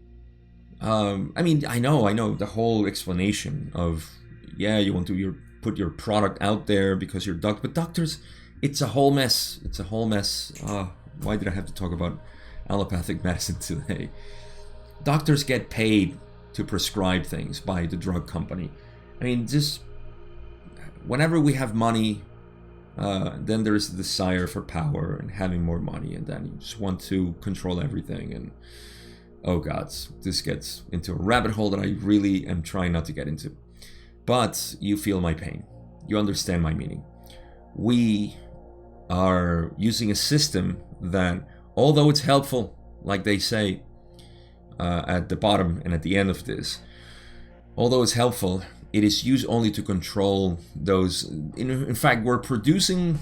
I mean, I know the whole explanation of, yeah, you want to put your product out there because you're doctor, but doctors, it's a whole mess. It's a whole mess. Why did I have to talk about allopathic medicine today? Doctors get paid to prescribe things by the drug company. I mean, just whenever we have money, then there's the desire for power and having more money, and then you just want to control everything. And oh gods, this gets into a rabbit hole that I really am trying not to get into. But you feel my pain. You understand my meaning. We are using a system that, although it's helpful, like they say at the bottom and at the end of this, although it's helpful, it is used only to control those. In fact, we're producing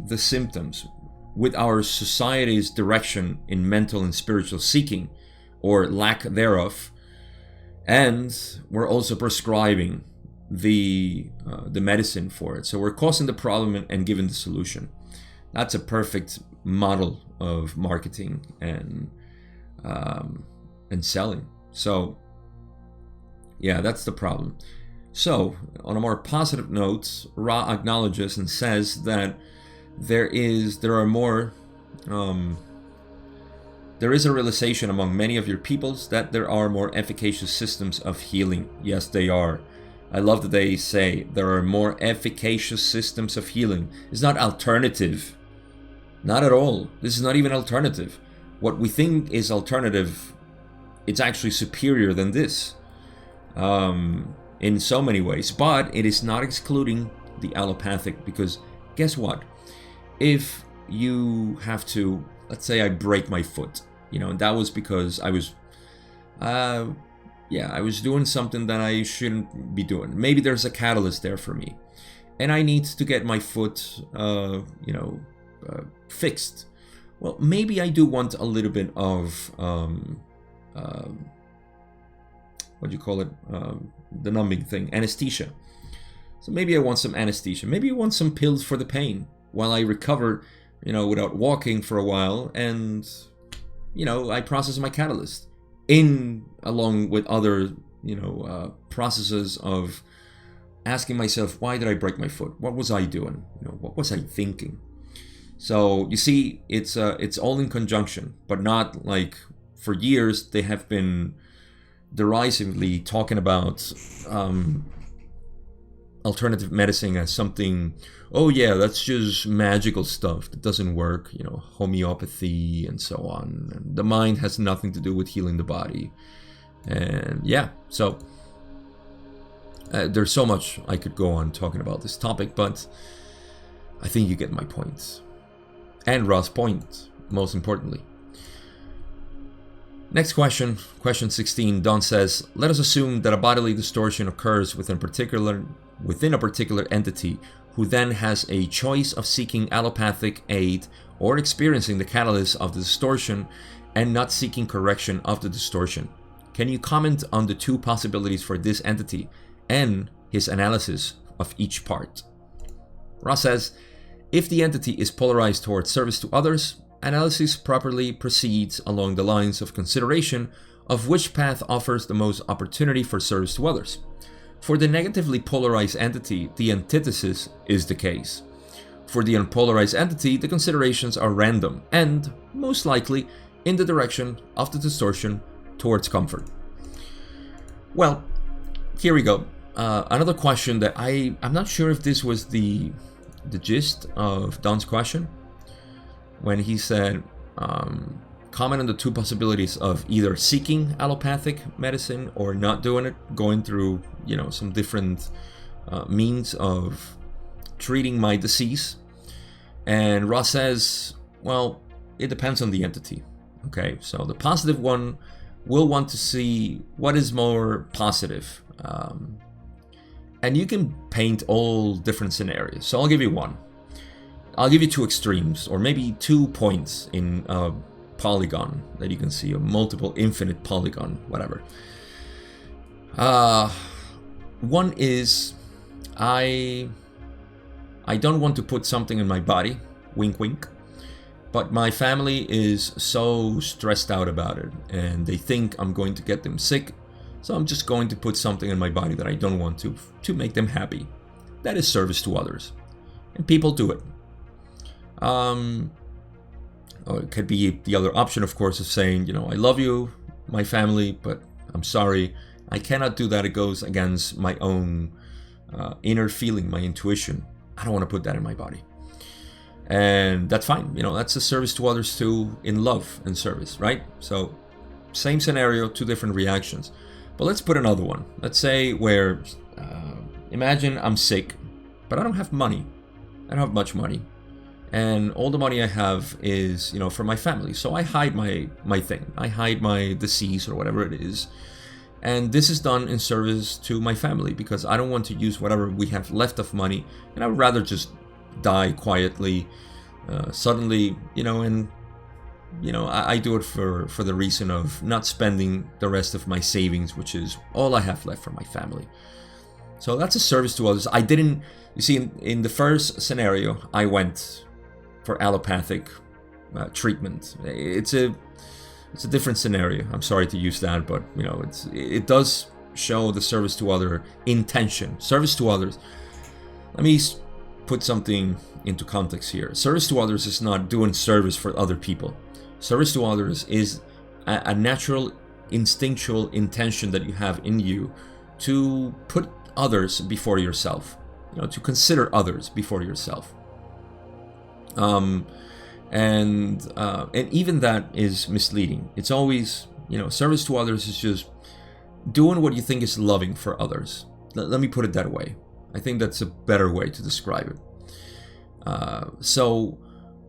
the symptoms with our society's direction in mental and spiritual seeking, or lack thereof, and we're also prescribing the medicine for it. So we're causing the problem and giving the solution. That's a perfect model of marketing and selling. So yeah, that's the problem. So on a more positive note, Ra acknowledges and says that there is a realization among many of your peoples that there are more efficacious systems of healing. Yes, they are. I love that they say there are more efficacious systems of healing. It's not alternative. Not at all. This is not even alternative. What we think is alternative, it's actually superior than this in so many ways. But it is not excluding the allopathic, because guess what? If you have to, let's say I break my foot, you know, and that was because I was doing something that I shouldn't be doing. Maybe there's a catalyst there for me, and I need to get my foot, fixed. Well, maybe I do want a little bit of, the numbing thing, anesthesia. So maybe I want some anesthesia. Maybe I want some pills for the pain while I recover, without walking for a while, and, I process my catalyst along with other, processes of asking myself, why did I break my foot? What was I doing? What was I thinking? So you see, it's all in conjunction, but not like for years they have been derisively talking about alternative medicine as something, oh yeah, that's just magical stuff that doesn't work, homeopathy and so on. And the mind has nothing to do with healing the body. And yeah, so there's so much I could go on talking about this topic, but I think you get my points. And Ra's point, most importantly. Next question 16, Don says, let us assume that a bodily distortion occurs within a particular entity, who then has a choice of seeking allopathic aid or experiencing the catalyst of the distortion and not seeking correction of the distortion. Can you comment on the two possibilities for this entity and his analysis of each part? Ra says, if the entity is polarized towards service to others, analysis properly proceeds along the lines of consideration of which path offers the most opportunity for service to others. For the negatively polarized entity, the antithesis is the case. For the unpolarized entity, the considerations are random and, most likely, in the direction of the distortion towards comfort. Well, here we go. Another question that I'm not sure if this was the gist of Don's question when he said, comment on the two possibilities of either seeking allopathic medicine or not doing it, going through, some different means of treating my disease. And Ross says, well, it depends on the entity. Okay, so the positive one will want to see what is more positive. And you can paint all different scenarios. So I'll give you one. I'll give you two extremes, or maybe 2 points in a polygon that you can see, a multiple infinite polygon, whatever. One is I don't want to put something in my body, wink wink, but my family is so stressed out about it and they think I'm going to get them sick, so I'm just going to put something in my body that I don't want to make them happy. That is service to others, and people do it. Or it could be the other option, of course, of saying, I love you, my family, but I'm sorry, I cannot do that. It goes against my own inner feeling, my intuition. I don't want to put that in my body. And that's fine. That's a service to others too, in love and service, right? So same scenario, 2 different reactions. But let's put another one. Let's say where, imagine I'm sick, but I don't have money. I don't have much money. And all the money I have is, for my family. So I hide my thing. I hide my disease or whatever it is. And this is done in service to my family because I don't want to use whatever we have left of money. And I would rather just die quietly, suddenly, and, I do it for the reason of not spending the rest of my savings, which is all I have left for my family. So that's a service to others. You see, in the first scenario, I went for allopathic treatment. It's a different scenario. I'm sorry to use that, but it does show the service to other intention. Service to others. Let me put something into context here. Service to others is not doing service for other people. Service to others is a natural, instinctual intention that you have in you to put others before yourself. To consider others before yourself. And even that is misleading. It's always, service to others is just doing what you think is loving for others. Let me put it that way. I think that's a better way to describe it. So,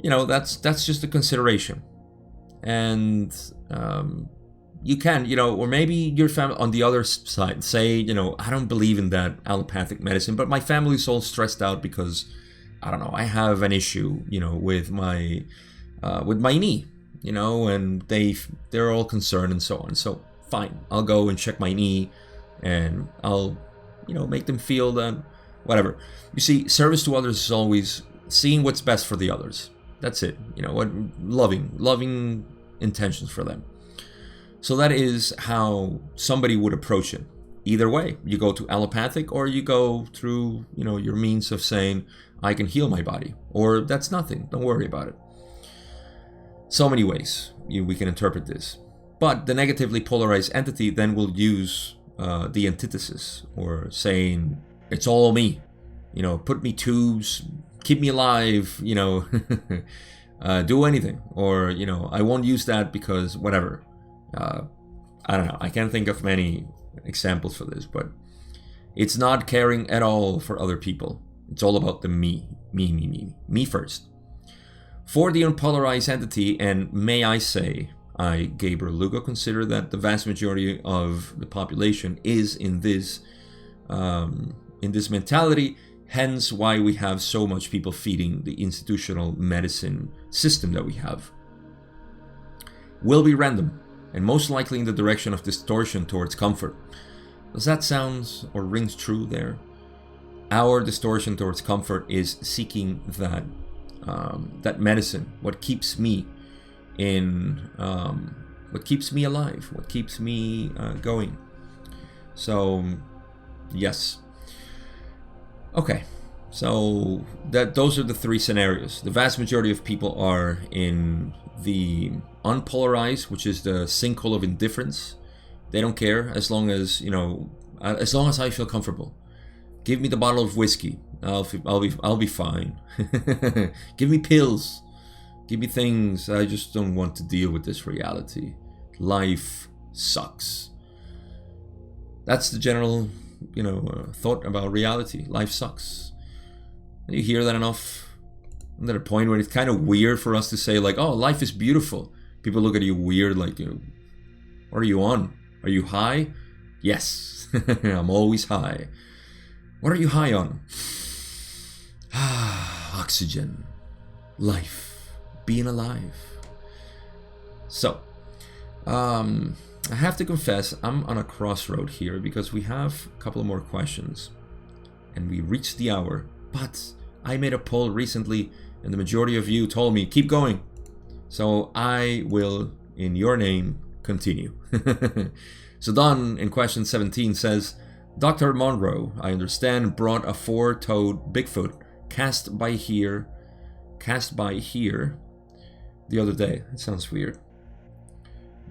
that's just a consideration. And you can, or maybe your family on the other side say, I don't believe in that allopathic medicine, but my family's all stressed out because, I don't know, I have an issue, with my knee, and they're all concerned and so on. So fine, I'll go and check my knee, and I'll, make them feel that, whatever. You see, service to others is always seeing what's best for the others. That's it. What loving intentions for them. So that is how somebody would approach it. Either way, you go to allopathic or you go through, your means of saying, I can heal my body, or that's nothing, don't worry about it. So many ways we can interpret this. But the negatively polarized entity then will use the antithesis, or saying, it's all me, put me tubes, keep me alive, do anything, or, I won't use that because whatever. I don't know, I can't think of many examples for this, but it's not caring at all for other people. It's all about the me first. For the unpolarized entity, and may I say, I, Gabriel Lugo, consider that the vast majority of the population is in this mentality, hence why we have so much people feeding the institutional medicine system that we have. Will be random, and most likely in the direction of distortion towards comfort. Does that sound or rings true there? Our distortion towards comfort is seeking that medicine, what keeps me what keeps me alive, what keeps me going. So, yes. Okay, so those are the 3 scenarios. The vast majority of people are in the unpolarized, which is the sinkhole of indifference, They don't care as long as, as long as I feel comfortable. Give me the bottle of whiskey. I'll be fine. Give me pills. Give me things. I just don't want to deal with this reality. Life sucks. That's the general, thought about reality. Life sucks. You hear that enough. I'm at a point where it's kind of weird for us to say like, oh, life is beautiful. People look at you weird, like, what are you on? Are you high? Yes, I'm always high. What are you high on? Oxygen. Life. Being alive. So, I have to confess, I'm on a crossroad here because we have a couple more questions. And we reached the hour. But I made a poll recently and the majority of you told me, keep going. So I will, in your name, continue. So Don, in question 17, says, Dr. Monroe, I understand, brought a 4-toed Bigfoot cast by here the other day. That sounds weird.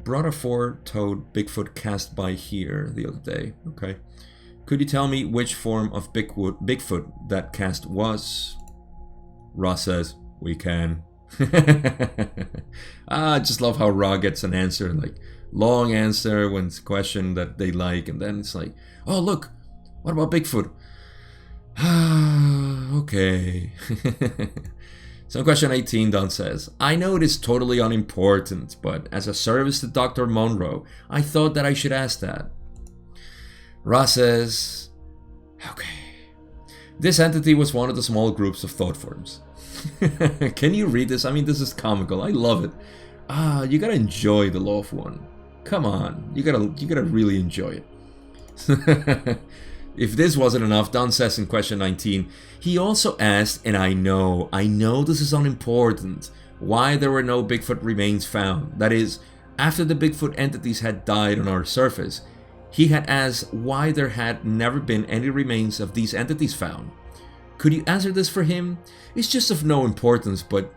Brought a 4-toed Bigfoot cast by here the other day. Okay. Could you tell me which form of Bigfoot that cast was? Ross says, we can. I just love how Ra gets an answer, like long answer when it's a question that they like, and then it's like, oh look, what about Bigfoot? Okay. So question 18, Don says, I know it is totally unimportant, but as a service to Dr. Monroe, I thought that I should ask that. Ra says, okay. This entity was one of the small groups of thought forms. Can you read this? I mean, this is comical. I love it. You gotta enjoy the law of one. Come on, you gotta really enjoy it. If this wasn't enough, Don says in question 19, he also asked, and I know this is unimportant, why there were no Bigfoot remains found. That is, after the Bigfoot entities had died on our surface, he had asked why there had never been any remains of these entities found. Could you answer this for him? It's just of no importance, but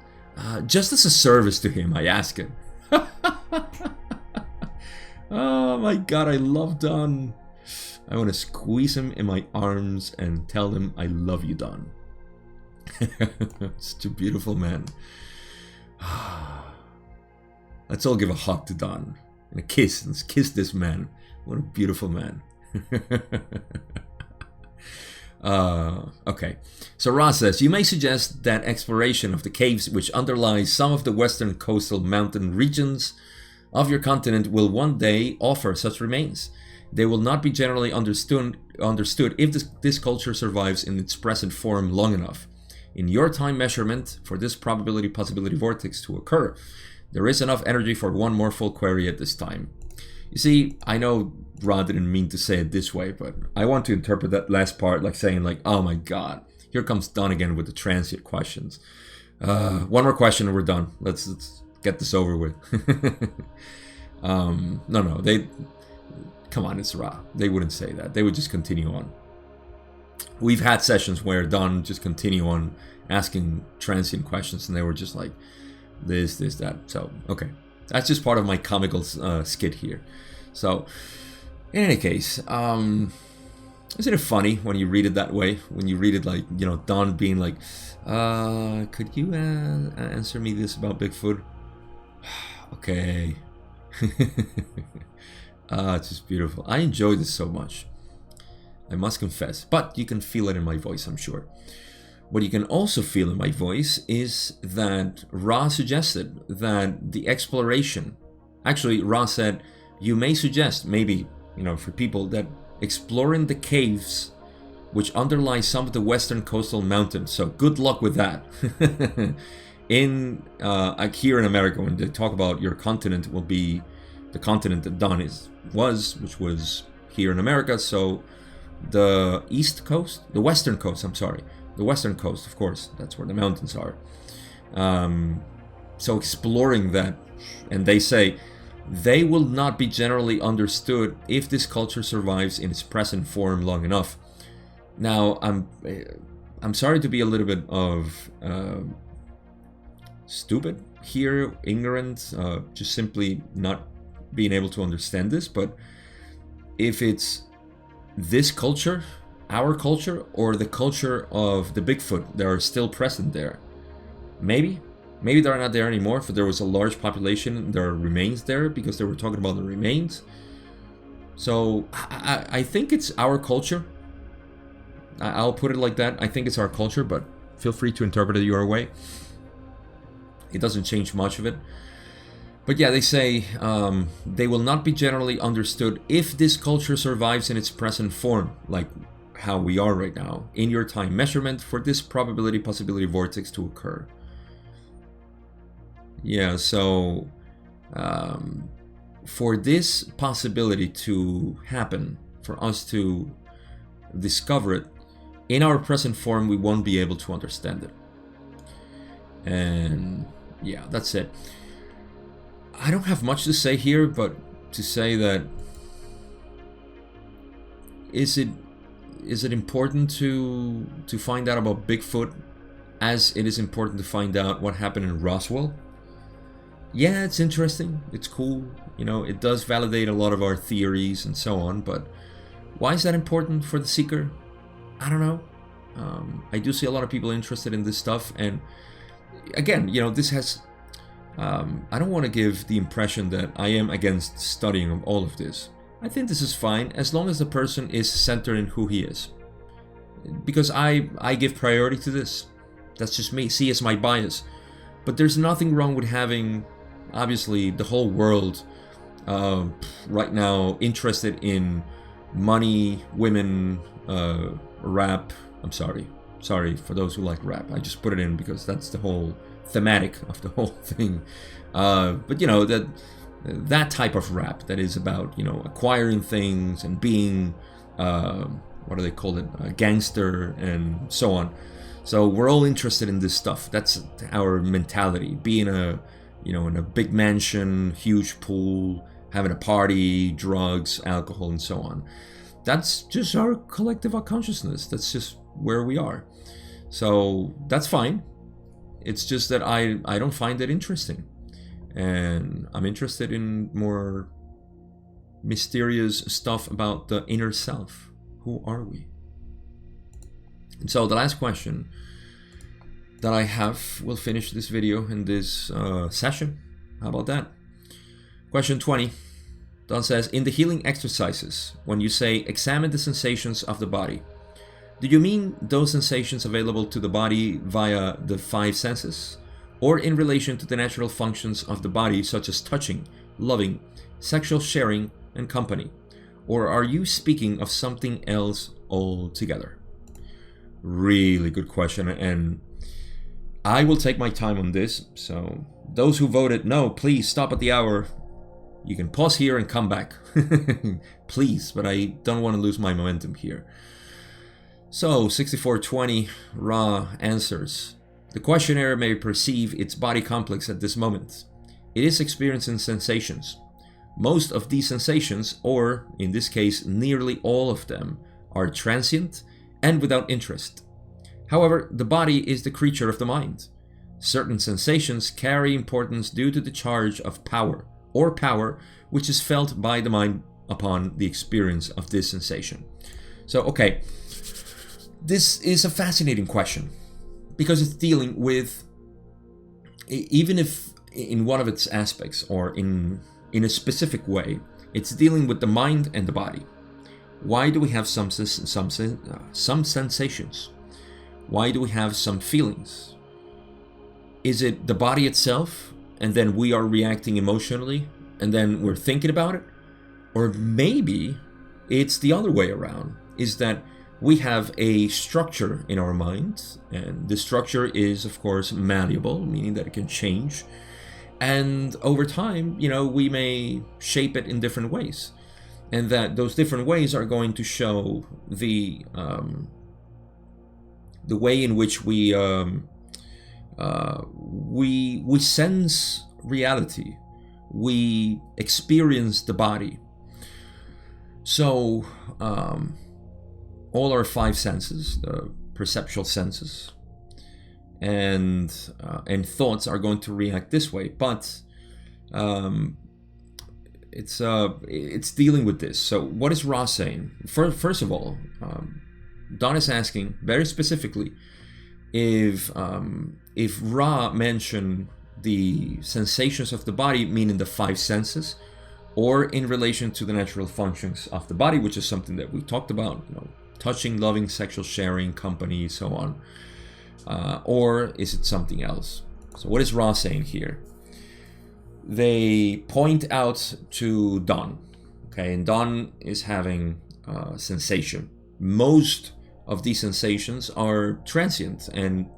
just as a service to him, I ask it. Oh my god, I love Don. I want to squeeze him in my arms and tell him I love you, Don. Such a beautiful man. Let's all give a hug to Don and a kiss. Let's kiss this man. What a beautiful man. Okay. So Ross says, you may suggest that exploration of the caves which underlie some of the western coastal mountain regions of your continent will one day offer such remains. They will not be generally understood if this culture survives in its present form long enough. In your time measurement for this probability-possibility vortex to occur, there is enough energy for one more full query at this time. You see, I know Ra didn't mean to say it this way, but I want to interpret that last part like saying like, oh my god, here comes Don again with the transient questions. One more question and we're done. Let's get this over with. No, come on, it's Ra. They wouldn't say that. They would just continue on. We've had sessions where Don just continue on asking transient questions and they were just like, this, that. So, okay. That's just part of my comical skit here. So, in any case, isn't it funny when you read it that way? When you read it like, Don being like, could you answer me this about Bigfoot? Okay. It's just beautiful. I enjoy this so much. I must confess. But you can feel it in my voice, I'm sure. What you can also feel in my voice is that Ra suggested that the exploration... Actually, Ra said, you may suggest, maybe, for people, that exploring the caves which underlie some of the western coastal mountains. So good luck with that. Here in America, when they talk about your continent, will be the continent that Don which was here in America. So the western coast, the western coast, of course, that's where the mountains are. So exploring that, and they say they will not be generally understood if this culture survives in its present form long enough. Now, I'm sorry to be a little bit of stupid here, ignorant, just simply not being able to understand this, but if it's this culture, our culture, or the culture of the Bigfoot that are still present there. Maybe they're not there anymore, for there was a large population, there remains there because they were talking about the remains. So I think it's our culture. I'll put it like that. I think it's our culture, but feel free to interpret it your way. It doesn't change much of it. But yeah, they say they will not be generally understood if this culture survives in its present form, like how we are right now, in your time measurement for this possibility vortex to occur. Yeah, so for this possibility to happen, for us to discover it, in our present form, we won't be able to understand it. And yeah, that's it. I don't have much to say here, but to say that is it important to find out about Bigfoot as it is important to find out what happened in Roswell? Yeah, it's interesting. It's cool. You know, it does validate a lot of our theories and so on, but why is that important for the seeker? I don't know. I do see a lot of people interested in this stuff, and again, you know, this has I don't want to give the impression that I am against studying of all of this. I think this is fine as long as the person is centered in who he is, because I give priority to this. That's just me. See, it's my bias. But there's nothing wrong with having, obviously, the whole world right now interested in money, women, rap. I'm sorry for those who like rap. I just put it in because that's the whole thematic of the whole thing. But you know, that type of rap that is about, you know, acquiring things and being what do they call it, a gangster and so on. So we're all interested in this stuff. That's our mentality. Being in a big mansion, huge pool, having a party, drugs, alcohol, and so on. That's just our collective consciousness. That's just where we are. So that's fine. It's just that I don't find it interesting. And I'm interested in more mysterious stuff about the inner self. Who are we? And so the last question that I have will finish this video and this session. How about that? Question 20. Don says, in the healing exercises, when you say examine the sensations of the body, do you mean those sensations available to the body via the 5 senses? Or in relation to the natural functions of the body, such as touching, loving, sexual sharing, and company? Or are you speaking of something else altogether? Really good question, and I will take my time on this. So those who voted no, please stop at the hour. You can pause here and come back. Please, but I don't want to lose my momentum here. So 6420 Ra answers. The questionnaire may perceive its body complex at this moment. It is experiencing sensations. Most of these sensations, or in this case nearly all of them, are transient and without interest. However, the body is the creature of the mind. Certain sensations carry importance due to the charge of power, or power which is felt by the mind upon the experience of this sensation. So, okay, this is a fascinating question because it's dealing with, even if in one of its aspects or in a specific way, it's dealing with the mind and the body. Why do we have some sensations? Why do we have some feelings? Is it the body itself, and then we are reacting emotionally, and then we're thinking about it? Or maybe it's the other way around, is that we have a structure in our mind, and the structure is, of course, malleable, meaning that it can change. And over time, you know, we may shape it in different ways. And that those different ways are going to show the way in which we sense reality, we experience the body. So all our 5 senses, the perceptual senses, and thoughts are going to react this way. But it's dealing with this. So what is Ra saying? First of all, Don is asking very specifically if Ra mentioned the sensations of the body, meaning the five senses, or in relation to the natural functions of the body, which is something that we talked about, touching, loving, sexual sharing, company, so on. Or is it something else? So what is Ra saying here? They point out to Don, okay, and Don is having sensation. Most of these sensations are transient and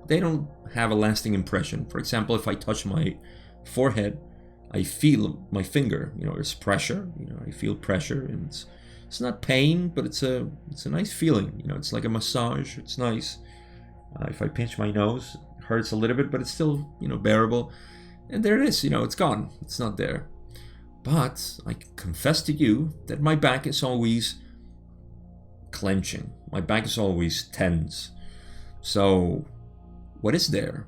they don't have a lasting impression. For example, if I touch my forehead, I feel my finger, there's pressure, I feel pressure, and it's not pain, but it's a nice feeling, it's like a massage, it's nice. If I pinch my nose, it hurts a little bit, but it's still, bearable. And there it is, it's gone, it's not there. But I confess to you that my back is always clenching. My back is always tense. So what is there?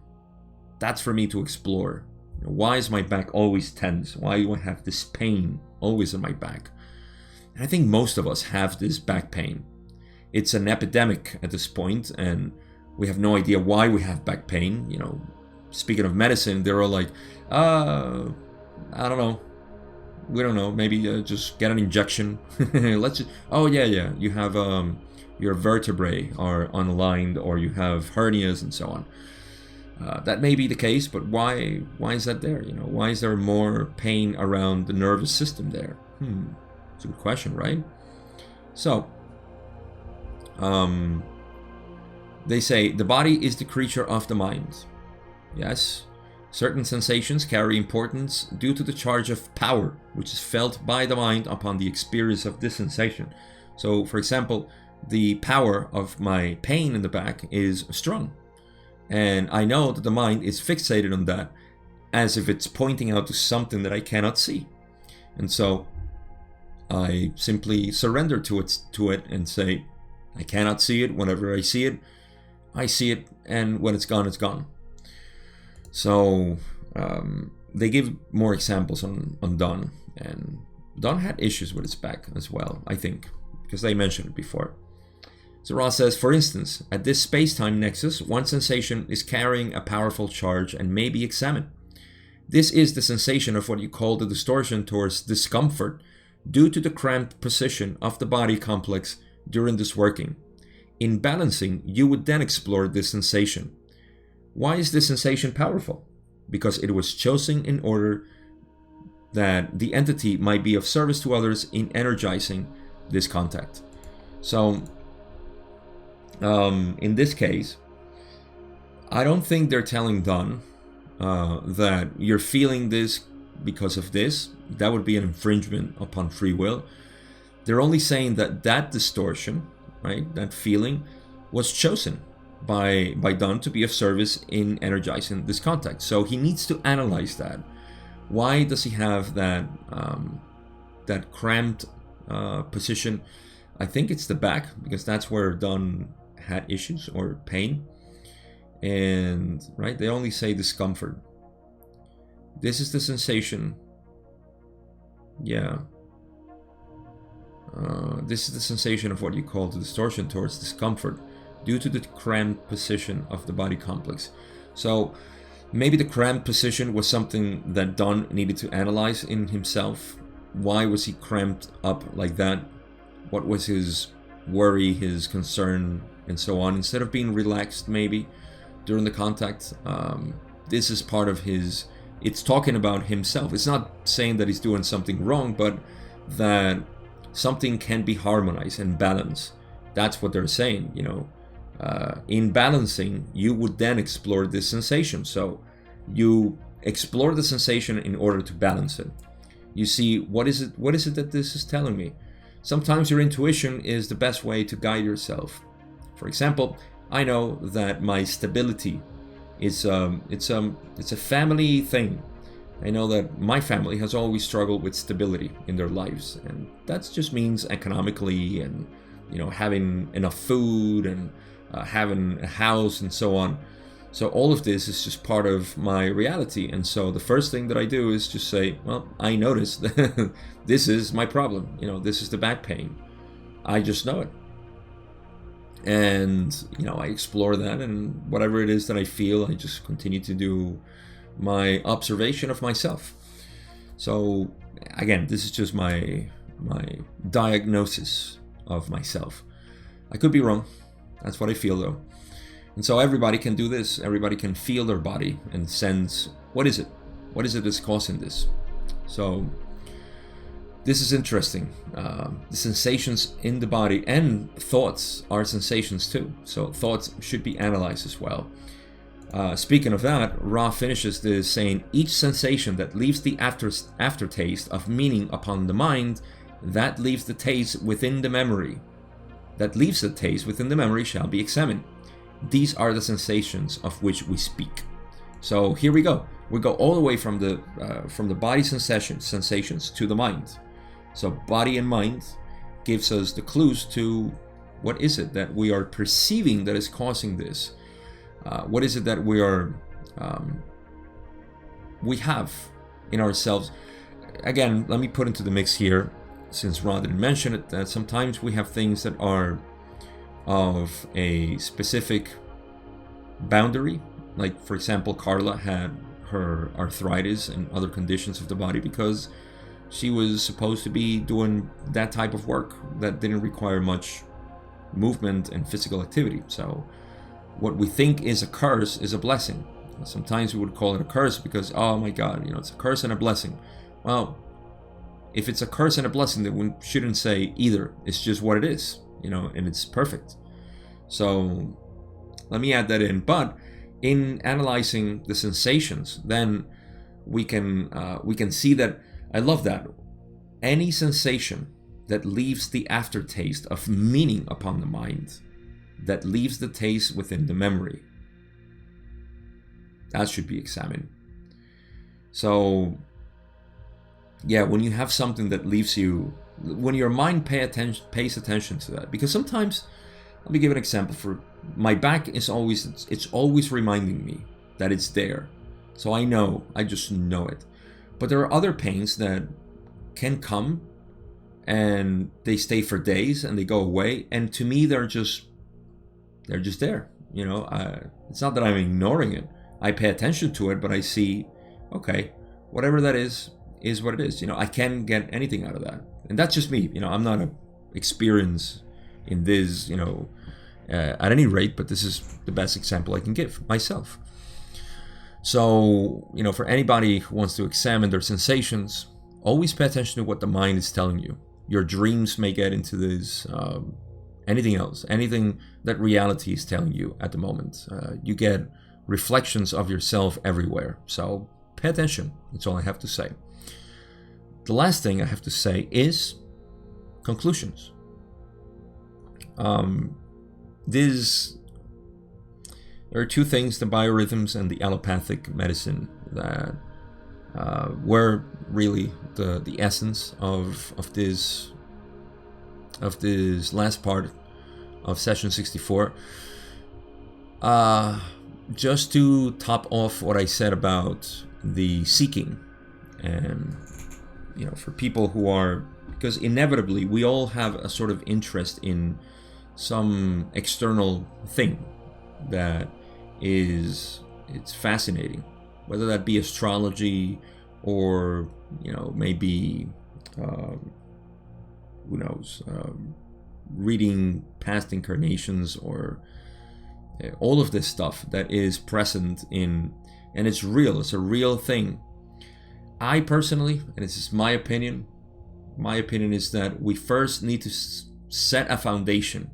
That's for me to explore. Why is my back always tense? Why do I have this pain always in my back? And I think most of us have this back pain. It's an epidemic at this point, and we have no idea why we have back pain. Speaking of medicine, they're all like, I don't know. We don't know. Maybe just get an injection. Let's just, oh yeah, you have your vertebrae are unaligned, or you have hernias and so on. That may be the case, but why is that there? Why is there more pain around the nervous system there? It's a good question, right? So, they say the body is the creature of the mind. Yes, certain sensations carry importance due to the charge of power, which is felt by the mind upon the experience of this sensation. So, for example, the power of my pain in the back is strong. And I know that the mind is fixated on that as if it's pointing out to something that I cannot see. And so I simply surrender to it and say, I cannot see it. Whenever I see it, and when it's gone, it's gone. So they give more examples on Don. And Don had issues with his back as well, I think, because they mentioned it before. So Ross says, for instance, at this space-time nexus, one sensation is carrying a powerful charge and may be examined. This is the sensation of what you call the distortion towards discomfort due to the cramped position of the body complex during this working. In balancing, you would then explore this sensation. Why is this sensation powerful? Because it was chosen in order that the entity might be of service to others in energizing this contact. So, in this case, I don't think they're telling Don that you're feeling this because of this. That would be an infringement upon free will. They're only saying that distortion, right, that feeling, was chosen by Don to be of service in energizing this contact. So he needs to analyze that. Why does he have that that cramped position? I think it's the back, because that's where Don had issues or pain. And right, they only say discomfort. This is the sensation. Yeah. This is the sensation of what you call the distortion towards discomfort due to the cramped position of the body complex. So maybe the cramped position was something that Don needed to analyze in himself. Why was he cramped up like that? What was his worry, his concern, and so on? Instead of being relaxed maybe during the contact, this is part of his, it's talking about himself. It's not saying that he's doing something wrong, but that something can be harmonized and balanced. That's what they're saying, in balancing, you would then explore this sensation. So you explore the sensation in order to balance it. You see, what is it that this is telling me? Sometimes your intuition is the best way to guide yourself. For example, I know that my stability is it's a family thing. I know that my family has always struggled with stability in their lives, and that just means economically and having enough food and having a house and so on. So all of this is just part of my reality. And so the first thing that I do is just say, well, I notice that this is my problem. This is the back pain. I just know it. And, I explore that, and whatever it is that I feel, I just continue to do my observation of myself. So again, this is just my diagnosis of myself. I could be wrong. That's what I feel, though. And so everybody can do this. Everybody can feel their body and sense, what is it? What is it that's causing this? So this is interesting. The sensations in the body and thoughts are sensations too. So thoughts should be analyzed as well. Speaking of that, Ra finishes this saying, each sensation that leaves the aftertaste of meaning upon the mind, that leaves the taste within the memory. That leaves the taste within the memory shall be examined. These are the sensations of which we speak. So here we go. We go all the way from the body sensations to the mind. So body and mind gives us the clues to what is it that we are perceiving that is causing this. What is it that we have in ourselves? Again, let me put into the mix here, since Ron didn't mention it, that sometimes we have things that are of a specific boundary. Like, for example, Carla had her arthritis and other conditions of the body because she was supposed to be doing that type of work that didn't require much movement and physical activity. So what we think is a curse is a blessing. Sometimes we would call it a curse because, oh my God, it's a curse and a blessing. Well, if it's a curse and a blessing, then we shouldn't say either. It's just what it is, and it's perfect. So let me add that in. But in analyzing the sensations, then we can see that, I love that. Any sensation that leaves the aftertaste of meaning upon the mind, that leaves the taste within the memory, that should be examined. So yeah, when you have something that leaves you, when your mind pays attention to that, because sometimes, let me give an example. For my back is always reminding me that it's there. So I just know it. But there are other pains that can come and they stay for days and they go away. And to me, they're just there. It's not that I'm ignoring it. I pay attention to it, but I see, okay, whatever that is what it is. I can't get anything out of that. And that's just me. I'm not an experience in this, at any rate, but this is the best example I can give myself. So, for anybody who wants to examine their sensations, always pay attention to what the mind is telling you. Your dreams may get into this, anything else, anything that reality is telling you at the moment. You get reflections of yourself everywhere. So pay attention. That's all I have to say. The last thing I have to say is conclusions. There are two things, the biorhythms and the allopathic medicine, that were really the essence of this last part of session 64. Just to top off what I said about the seeking, and for people who are, because inevitably we all have a sort of interest in some external thing that it's fascinating, whether that be astrology or maybe who knows, reading past incarnations, or all of this stuff that is present in, and it's real, it's a real thing. I personally, and this is my opinion is that we first need to set a foundation.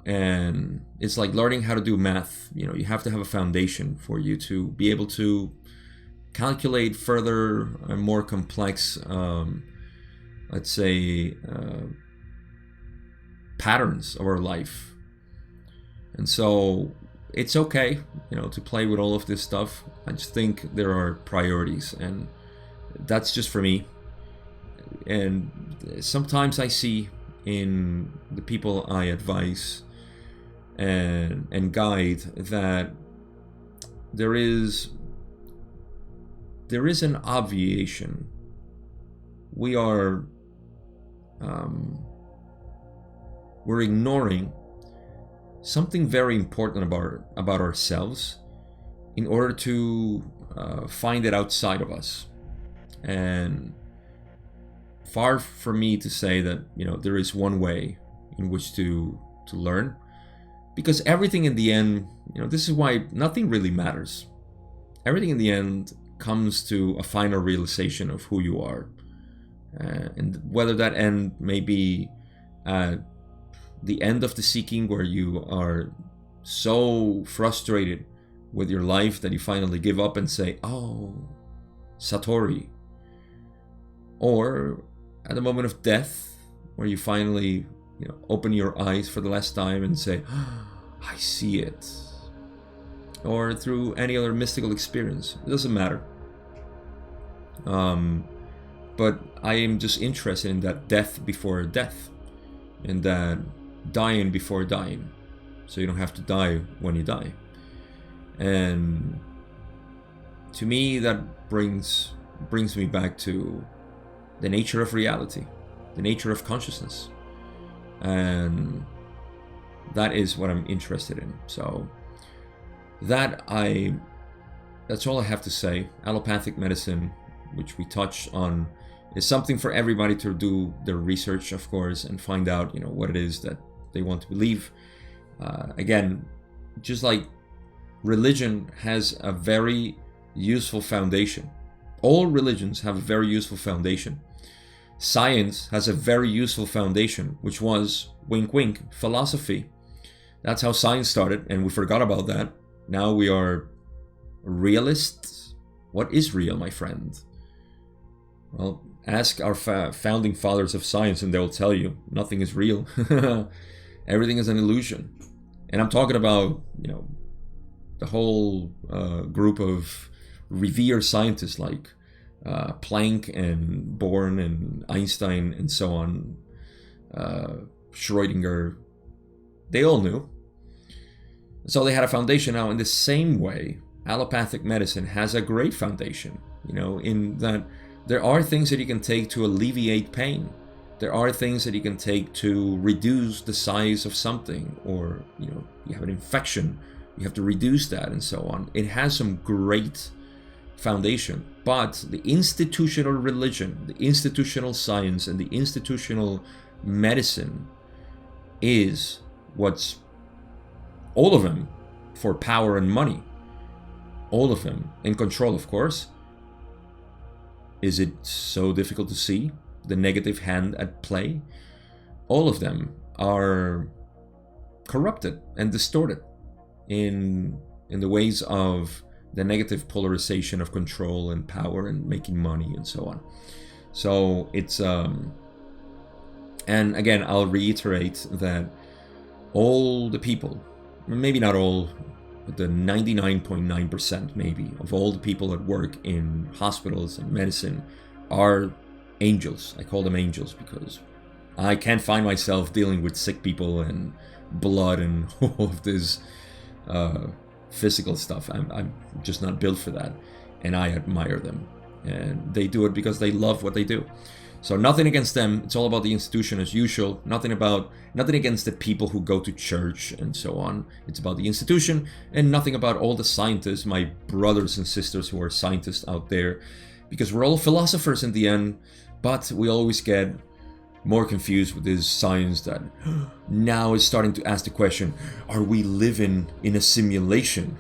And it's like learning how to do math. You have to have a foundation for you to be able to calculate further and more complex, let's say, patterns of our life. And so it's okay, to play with all of this stuff. I just think there are priorities, and that's just for me. And sometimes I see in the people I advise and guide that there is an obviation. We're ignoring something very important about ourselves in order to find it outside of us. And far from me to say that, there is one way in which to learn, because everything in the end, this is why nothing really matters. Everything in the end comes to a final realization of who you are, and whether that end may be the end of the seeking, where you are so frustrated with your life that you finally give up and say, oh, Satori. Or at the moment of death, where you finally open your eyes for the last time and say, oh, I see it. Or through any other mystical experience. It doesn't matter. But I am just interested in that death before death. In that dying before dying. So you don't have to die when you die. And to me, that brings me back to the nature of reality, the nature of consciousness. And that is what I'm interested in. So that's all I have to say. Allopathic medicine, which we touched on, is something for everybody to do their research, of course, and find out, what it is that they want to believe. Again, just like religion has a very useful foundation. All religions have a very useful foundation. Science has a very useful foundation, which was, wink wink, philosophy. That's how science started, and we forgot about that. Now we are realists. What is real, my friend? Well, ask our founding fathers of science and they'll tell you nothing is real. Everything is an illusion. And I'm talking about, the whole group of revered scientists like Planck and Born and Einstein and so on, Schrödinger. They all knew. So they had a foundation. Now, in the same way, allopathic medicine has a great foundation, in that there are things that you can take to alleviate pain. There are things that you can take to reduce the size of something, or, you have an infection, you have to reduce that and so on. It has some great foundation, but the institutional religion, the institutional science, and the institutional medicine is what's all of them for power and money. All of them in control, of course. Is it so difficult to see the negative hand at play? All of them are corrupted and distorted in the ways of the negative polarization of control and power and making money and so on. So it's and again, I'll reiterate that all the people, maybe not all, but the 99.9% maybe of all the people that work in hospitals and medicine are angels. I call them angels because I can't find myself dealing with sick people and blood and all of this physical stuff. I'm just not built for that, and I admire them, and they do it because they love what they do. So nothing against them. It's all about the institution as usual. Nothing against the people who go to church and so on. It's about the institution, and nothing about all the scientists, my brothers and sisters who are scientists out there, because we're all philosophers in the end, but we always get more confused with this science that now is starting to ask the question, are we living in a simulation?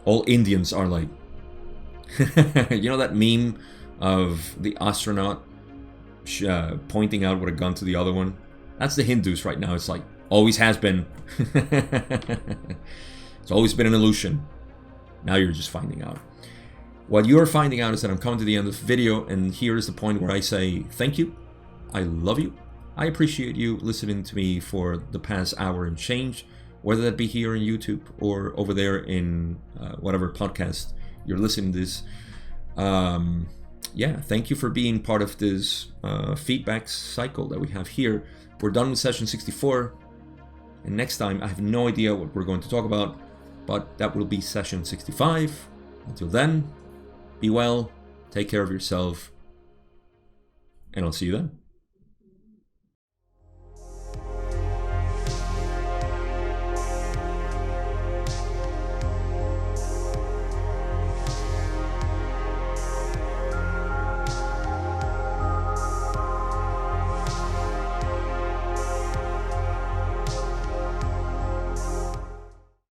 All Indians are like, that meme of the astronaut pointing out with a gun to the other one? That's the Hindus right now. It's like, always has been. It's always been an illusion. Now you're just finding out. What you're finding out is that I'm coming to the end of the video, and here is the point where I say thank you. I love you. I appreciate you listening to me for the past hour and change, whether that be here on YouTube or over there in whatever podcast you're listening to this. Thank you for being part of this feedback cycle that we have here. We're done with session 64, and next time I have no idea what we're going to talk about, but that will be session 65. Until then, be well, take care of yourself, and I'll see you then.